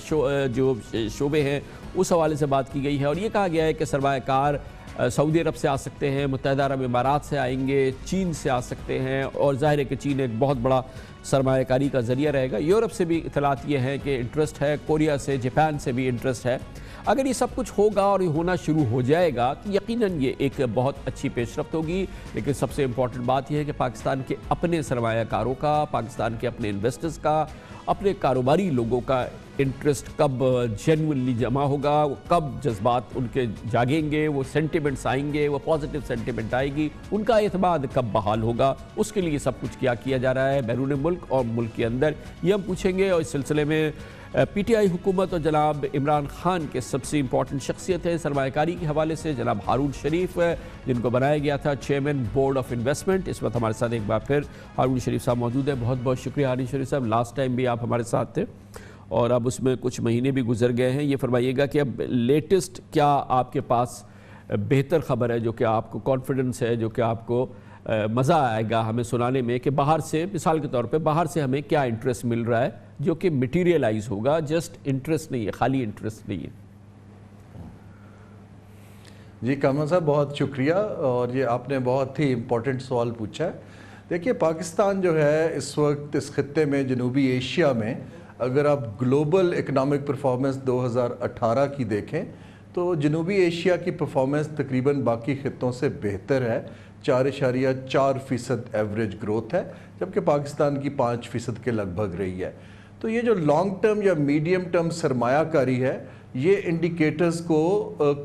جو شعبے ہیں اس حوالے سے بات کی گئی ہے، اور یہ کہا گیا ہے کہ سرمایہ کار سعودی عرب سے آ سکتے ہیں، متحدہ عرب امارات سے آئیں گے، چین سے آ سکتے ہیں، اور ظاہر ہے کہ چین ایک بہت بڑا سرمایہ کاری کا ذریعہ رہے گا۔ یورپ سے بھی اطلاعات یہ ہیں کہ انٹرسٹ ہے، کوریا سے، جاپان سے بھی انٹرسٹ ہے۔ اگر یہ سب کچھ ہوگا اور یہ ہونا شروع ہو جائے گا تو یقیناً یہ ایک بہت اچھی پیش رفت ہوگی، لیکن سب سے امپورٹنٹ بات یہ ہے کہ پاکستان کے اپنے سرمایہ کاروں کا، پاکستان کے اپنے انویسٹرز کا، اپنے کاروباری لوگوں کا انٹرسٹ کب جینوئنلی جمع ہوگا، کب جذبات ان کے جاگیں گے، وہ سینٹیمنٹس آئیں گے، وہ پازیٹیو سینٹیمنٹ آئے گی، ان کا اعتماد کب بحال ہوگا، اس کے لیے سب کچھ کیا جا رہا ہے بیرون ملک اور ملک کے اندر، یہ ہم پوچھیں گے۔ اور اس سلسلے میں پی ٹی آئی حکومت اور جناب عمران خان کے سب سے امپورٹنٹ شخصیت ہے سرمایہ کاری کے حوالے سے جناب ہارون شریف، جن کو بنایا گیا تھا چیئرمین بورڈ آف انویسٹمنٹ۔ اس وقت ہمارے ساتھ ایک بار پھر ہارون شریف صاحب موجود ہیں۔ بہت بہت شکریہ ہارون شریف صاحب، لاسٹ ٹائم بھی آپ ہمارے ساتھ تھے اور اب اس میں کچھ مہینے بھی گزر گئے ہیں۔ یہ فرمائیے گا کہ اب لیٹسٹ کیا آپ کے پاس بہتر خبر ہے جو کہ آپ کو کانفیڈنس ہے، جو کہ آپ کو مزہ آئے گا ہمیں سنانے میں، کہ باہر سے مثال کے طور پہ باہر سے ہمیں کیا انٹرسٹ مل رہا ہے جو کہ میٹیریلائز ہوگا، جسٹ انٹرسٹ نہیں ہے، خالی انٹرسٹ نہیں ہے۔ جی کامران صاحب بہت شکریہ، اور یہ آپ نے بہت ہی امپورٹنٹ سوال پوچھا ہے۔ دیکھیے پاکستان جو ہے اس وقت اس خطے میں، جنوبی ایشیا میں، اگر آپ گلوبل اکنامک پرفارمنس 2018 کی دیکھیں تو جنوبی ایشیا کی پرفارمنس تقریباً باقی خطوں سے بہتر ہے، 4.4% ایوریج گروتھ ہے، جبکہ پاکستان کی 5% کے لگ بھگ رہی ہے۔ تو یہ جو لانگ ٹرم یا میڈیم ٹرم سرمایہ کاری ہے، یہ انڈیکیٹرز کو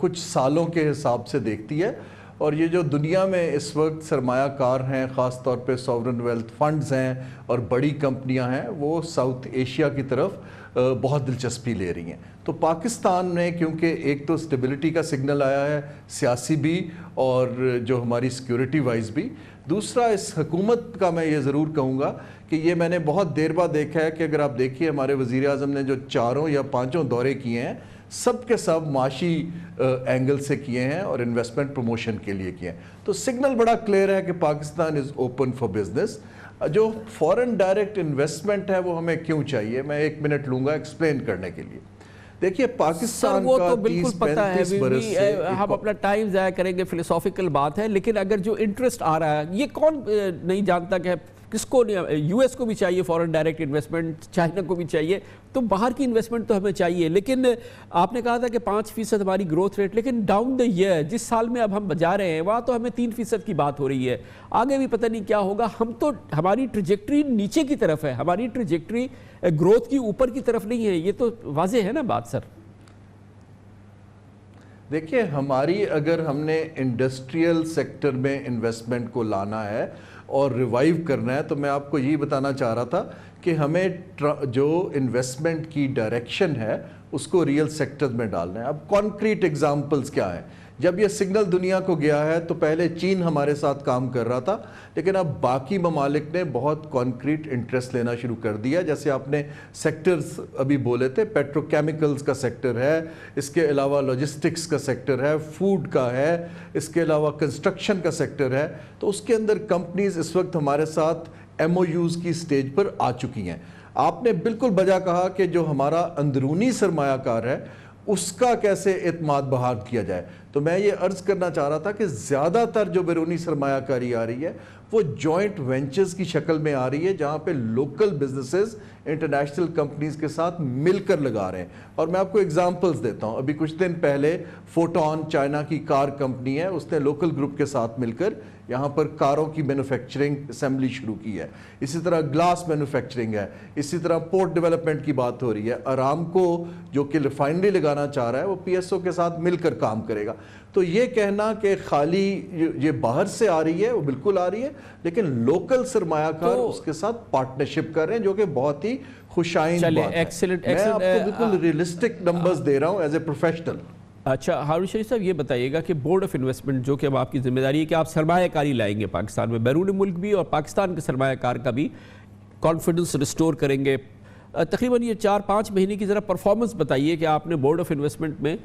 کچھ سالوں کے حساب سے دیکھتی ہے، اور یہ جو دنیا میں اس وقت سرمایہ کار ہیں، خاص طور پہ سوورن ویلتھ فنڈز ہیں اور بڑی کمپنیاں ہیں، وہ ساؤتھ ایشیا کی طرف بہت دلچسپی لے رہی ہیں۔ تو پاکستان میں کیونکہ ایک تو سٹیبلٹی کا سگنل آیا ہے، سیاسی بھی اور جو ہماری سیکیورٹی وائز بھی، دوسرا اس حکومت کا میں یہ ضرور کہوں گا کہ یہ میں نے بہت دیر بعد دیکھا ہے کہ اگر آپ دیکھیے ہمارے وزیر اعظم نے جو 4 یا 5 دورے کیے ہیں، سب کے سب معاشی اینگل سے کیے ہیں اور انویسٹمنٹ پروموشن کے لیے کیے ہیں۔ تو سگنل بڑا کلیئر ہے کہ Pakistan is open for business. جو فورن ڈائریکٹ انویسٹمنٹ ہے وہ ہمیں کیوں چاہیے، میں 1 منٹ لوں گا ایکسپلین کرنے کے لیے۔ دیکھیے پاکستان وہ کا تو بالکل پتہ ہے، ہم اپنا ٹائم ضائع کریں گے، فلسافیکل بات ہے، لیکن اگر جو انٹرسٹ آ رہا ہے، یہ کون نہیں جانتا کہ کس کو نہیں، یو ایس کو بھی چاہیے فورن ڈائریکٹ انویسٹمنٹ، چائنا کو بھی چاہیے، تو باہر کی انویسٹمنٹ تو ہمیں چاہیے۔ لیکن آپ نے کہا تھا کہ 5% ہماری گروتھ ریٹ، لیکن ڈاؤن دا ایئر جس سال میں اب ہم جا رہے ہیں وہاں تو ہمیں 3% کی بات ہو رہی ہے، آگے بھی پتہ نہیں کیا ہوگا۔ ہم تو ہماری ٹریجیکٹری نیچے کی طرف ہے، ہماری ٹریجیکٹری گروتھ کی اوپر کی طرف نہیں ہے، یہ تو واضح ہے نا بات سر۔ دیکھیے ہماری اگر ہم نے انڈسٹریل سیکٹر میں انویسٹمنٹ کو لانا ہے اور ریوائیو کرنا ہے، تو میں آپ کو یہی بتانا چاہ رہا تھا کہ ہمیں جو انویسٹمنٹ کی ڈائریکشن ہے اس کو ریئل سیکٹر میں ڈالنا ہے۔ اب کانکریٹ ایگزامپلز کیا ہیں؟ جب یہ سگنل دنیا کو گیا ہے تو پہلے چین ہمارے ساتھ کام کر رہا تھا، لیکن اب باقی ممالک نے بہت کانکریٹ انٹرسٹ لینا شروع کر دیا. جیسے آپ نے سیکٹرز ابھی بولے تھے، پیٹرو کیمیکلز کا سیکٹر ہے، اس کے علاوہ لاجسٹکس کا سیکٹر ہے، فوڈ کا ہے، اس کے علاوہ کنسٹرکشن کا سیکٹر ہے. تو اس کے اندر کمپنیز اس وقت ہمارے ساتھ MOUs کی سٹیج پر آ چکی ہیں. آپ نے بالکل بجا کہا کہ جو ہمارا اندرونی سرمایہ کار ہے اس کا کیسے اعتماد بحال کیا جائے. تو میں یہ عرض کرنا چاہ رہا تھا کہ زیادہ تر جو بیرونی سرمایہ کاری آ رہی ہے وہ جوائنٹ وینچرز کی شکل میں آ رہی ہے، جہاں پہ لوکل بزنسز انٹرنیشنل کمپنیز کے ساتھ مل کر لگا رہے ہیں. اور میں آپ کو اگزامپلز دیتا ہوں. ابھی کچھ دن پہلے فوٹون چائنا کی کار کمپنی ہے، اس نے لوکل گروپ کے ساتھ مل کر یہاں پر کاروں کی مینوفیکچرنگ اسمبلی شروع کی ہے. اسی طرح گلاس مینوفیکچرنگ ہے. اسی طرح پورٹ ڈیولپمنٹ کی بات ہو رہی ہے. ارامکو جو کہ ریفائنری لگانا چاہ رہا ہے وہ PSO کے ساتھ مل کر کام کرے گا. تو یہ کہنا کہ خالی یہ باہر سے آ رہی ہے، وہ بالکل آ رہی ہے، لیکن لوکل سرمایہ کار اس کے ساتھ پارٹنرشپ کر رہے ہیں، جو کہ بہت ہی خوشائند بات ہے. میں آپ کو بالکل ریئلسٹک نمبرز دے رہا ہوں ایز اے پروفیشنل. اچھا ہارون شریف صاحب، یہ بتائیے گا کہ بورڈ آف انویسٹمنٹ جو کہ اب آپ کی ذمہ داری ہے کہ آپ سرمایہ کاری لائیں گے پاکستان میں، بیرون ملک بھی اور پاکستان کے سرمایہ کار کا بھی کانفیڈنس ریسٹور کریں گے. تقریباً یہ 4-5 مہینے کی ذرا پرفارمنس بتائیے کہ آپ نے بورڈ آف انویسٹمنٹ میں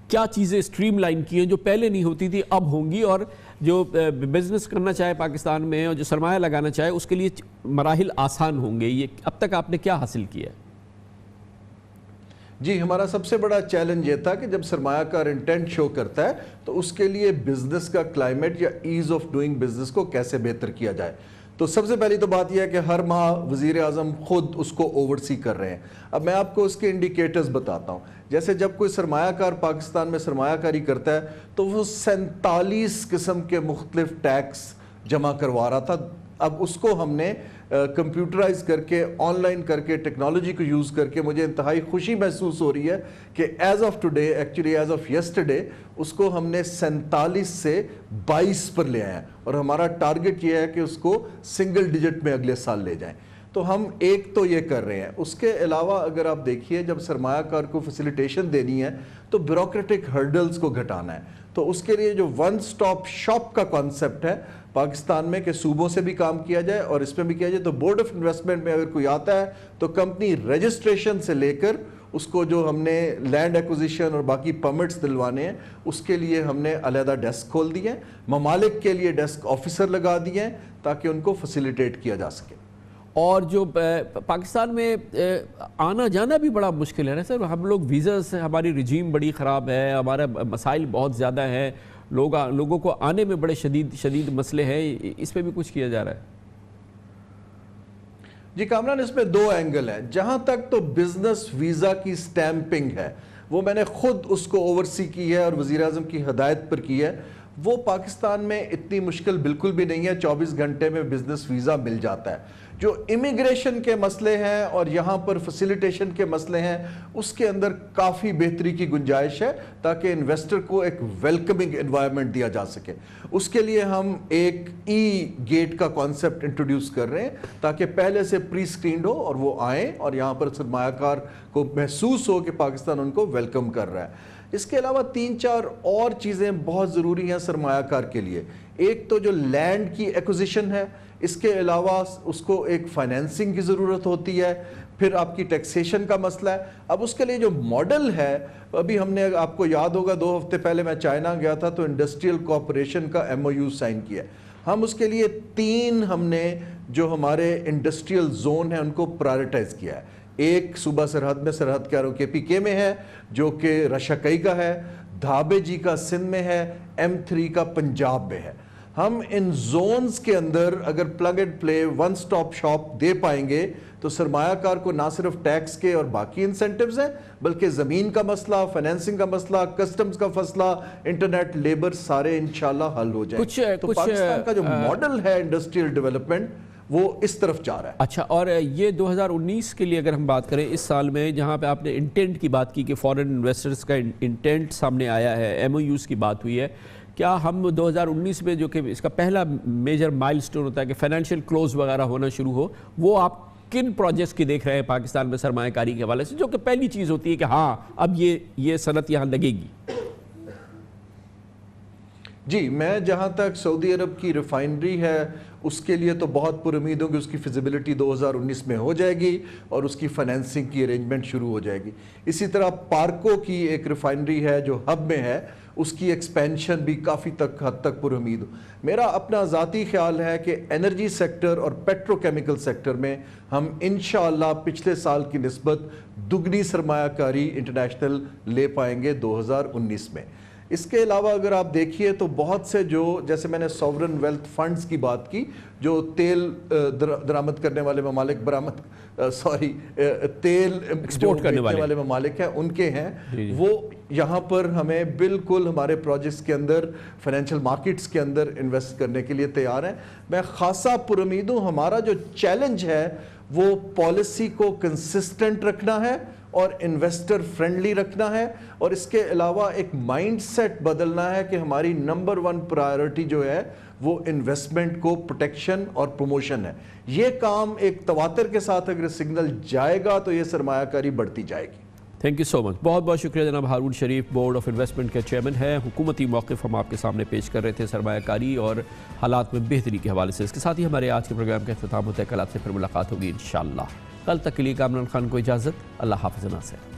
کیا چیزیں اسٹریم لائن کی ہیں جو پہلے نہیں ہوتی تھی اب ہوں گی، اور جو بزنس کرنا چاہے پاکستان میں اور جو سرمایہ لگانا چاہے اس کے لیے مراحل آسان ہوں گے. یہ اب تک آپ نے کیا حاصل کیا ہے؟ جی، ہمارا سب سے بڑا چیلنج یہ تھا کہ جب سرمایہ کار انٹینٹ شو کرتا ہے تو اس کے لیے بزنس کا کلائمیٹ یا ایز آف ڈوئنگ بزنس کو کیسے بہتر کیا جائے. تو سب سے پہلی تو بات یہ ہے کہ ہر ماہ وزیر اعظم خود اس کو اوورسی کر رہے ہیں. اب میں آپ کو اس کے انڈیکیٹرز بتاتا ہوں. جیسے جب کوئی سرمایہ کار پاکستان میں سرمایہ کاری کرتا ہے تو وہ 47 قسم کے مختلف ٹیکس جمع کروا رہا تھا. اب اس کو ہم نے کمپیوٹرائز کر کے، آن لائن کر کے، ٹیکنالوجی کو یوز کر کے، مجھے انتہائی خوشی محسوس ہو رہی ہے کہ as of today, actually as of yesterday, اس کو ہم نے 47 سے 22 پر لے آئے ہیں، اور ہمارا ٹارگٹ یہ ہے کہ اس کو سنگل ڈیجٹ میں اگلے سال لے جائیں. تو ہم ایک تو یہ کر رہے ہیں. اس کے علاوہ اگر آپ دیکھیے، جب سرمایہ کار کو فیسیلیٹیشن دینی ہے تو بیوروکریٹک ہرڈلز کو گھٹانا ہے. تو اس کے لیے جو ون سٹاپ شاپ کا کانسیپٹ ہے پاکستان میں کہ صوبوں سے بھی کام کیا جائے اور اس میں بھی کیا جائے، تو بورڈ آف انویسٹمنٹ میں اگر کوئی آتا ہے تو کمپنی رجسٹریشن سے لے کر اس کو جو ہم نے لینڈ ایکوزیشن اور باقی پرمٹس دلوانے ہیں اس کے لیے ہم نے علیحدہ ڈیسک کھول دیے ہیں. ممالک کے لیے ڈیسک آفیسر لگا دیے ہیں تاکہ ان کو فیسیلیٹیٹ کیا جا سکے. اور جو پاکستان میں آنا جانا بھی بڑا مشکل ہے نا سر. ہم لوگ ویزاز، ہماری رجیم بڑی خراب ہے، ہمارا مسائل بہت زیادہ ہیں، لوگوں کو آنے میں بڑے شدید مسئلے ہیں. اس پہ بھی کچھ کیا جا رہا ہے؟ جی کامران، اس میں 2 اینگل ہیں. جہاں تک تو بزنس ویزا کی سٹیمپنگ ہے وہ میں نے خود اس کو اوورسی کی ہے اور وزیر اعظم کی ہدایت پر کی ہے. وہ پاکستان میں اتنی مشکل بالکل بھی نہیں ہے، 24 گھنٹے میں بزنس ویزا مل جاتا ہے. جو امیگریشن کے مسئلے ہیں اور یہاں پر فیسیلیٹیشن کے مسئلے ہیں اس کے اندر کافی بہتری کی گنجائش ہے تاکہ انویسٹر کو ایک ویلکمنگ انوائرمنٹ دیا جا سکے. اس کے لیے ہم ایک ای گیٹ کا کانسیپٹ انٹروڈیوس کر رہے ہیں تاکہ پہلے سے پری سکرینڈ ہو اور وہ آئیں اور یہاں پر سرمایہ کار کو محسوس ہو کہ پاکستان ان کو ویلکم کر رہا ہے. اس کے علاوہ 3-4 اور چیزیں بہت ضروری ہیں سرمایہ کار کے لیے. ایک تو جو لینڈ کی ایکوزیشن ہے، اس کے علاوہ اس کو ایک فائنینسنگ کی ضرورت ہوتی ہے. پھر آپ کی ٹیکسیشن کا مسئلہ ہے. اب اس کے لیے جو ماڈل ہے، ابھی ہم نے، آپ کو یاد ہوگا 2 ہفتے پہلے میں چائنا گیا تھا تو انڈسٹریل کوآپریشن کا MOU سائن کیا. ہم اس کے لیے 3 ہم نے جو ہمارے انڈسٹریل زون ہیں ان کو پرائرٹائز کیا ہے. ایک صوبہ سرحد میں، سرحد کیا KPK میں ہے جو کہ رشکئی کا ہے، دھابے جی کا سندھ میں ہے، M3 کا پنجاب میں ہے. ہم ان زونز کے اندر اگر plug and play one stop shop دے پائیں گے تو سرمایہ کار کو نہ صرف ٹیکس کے اور باقی انسینٹیوز ہیں بلکہ زمین کا مسئلہ، فائنینسنگ کا مسئلہ، کسٹمز کا مسئلہ، انٹرنیٹ، لیبر، سارے انشاءاللہ حل ہو جائیں. تو پاکستان کا جو ماڈل ہے انڈسٹریل ڈیولپمنٹ وہ اس طرف جا رہا ہے. اچھا، اور یہ 2019 کے لیے اگر ہم بات کریں، اس سال میں جہاں پہ آپ نے انٹینٹ کی بات کی کہ فورن انویسٹرز کا انٹینٹ سامنے آیا ہے، MOUs کی بات ہوئی ہے، کیا ہم 2019 میں جو کہ اس کا پہلا میجر مائل سٹون ہوتا ہے کہ فائنینشیل کلوز وغیرہ ہونا شروع ہو، وہ آپ کن پروجیکٹس کی دیکھ رہے ہیں پاکستان میں سرمایہ کاری کے حوالے سے، جو کہ پہلی چیز ہوتی ہے کہ ہاں اب یہ صنعت یہاں لگے گی؟ جی میں جہاں تک سعودی عرب کی ریفائنری ہے اس کے لیے تو بہت پر امید ہوں کہ اس کی فیزیبلٹی 2019 میں ہو جائے گی اور اس کی فائنینسنگ کی ارینجمنٹ شروع ہو جائے گی. اسی طرح پارکو کی ایک ریفائنری ہے جو ہب میں ہے, اس کی ایکسپینشن بھی کافی حد تک پر امید ہوں. میرا اپنا ذاتی خیال ہے کہ انرجی سیکٹر اور پیٹرو کیمیکل سیکٹر میں ہم انشاءاللہ پچھلے سال کی نسبت دگنی سرمایہ کاری انٹرنیشنل لے پائیں گے 2019 میں. اس کے علاوہ اگر آپ دیکھیے تو بہت سے جو جیسے میں نے سوورن ویلتھ فنڈز کی بات کی جو تیل درآمد کرنے والے ممالک تیل ایکسپورٹ کرنے والے ممالک ہیں ان کے ہیں, وہ یہاں پر ہمیں بالکل ہمارے پروجیکٹس کے اندر فائنینشیل مارکیٹس کے اندر انویسٹ کرنے کے لیے تیار ہیں. میں خاصا پر امید ہوں. ہمارا جو چیلنج ہے وہ پالیسی کو کنسسٹنٹ رکھنا ہے اور انویسٹر فرینڈلی رکھنا ہے, اور اس کے علاوہ ایک مائنڈ سیٹ بدلنا ہے کہ ہماری نمبر 1 پرائیورٹی جو ہے وہ انویسٹمنٹ کو پروٹیکشن اور پروموشن ہے. یہ کام ایک تواتر کے ساتھ اگر سگنل جائے گا تو یہ سرمایہ کاری بڑھتی جائے گی. تھینک یو سو مچ. بہت بہت شکریہ جناب ہارون شریف, بورڈ آف انویسٹمنٹ کے چیئرمین ہیں. حکومتی موقف ہم آپ کے سامنے پیش کر رہے تھے سرمایہ کاری اور حالات میں بہتری کے حوالے سے. اس کے ساتھ ہی ہمارے آج کے پروگرام کا اختتام ہوتا ہے. کل آپ سے پھر ملاقات ہوگی انشاءاللہ. کل تک کے لیے کامران خان کو اجازت. اللہ حافظ. ناصر.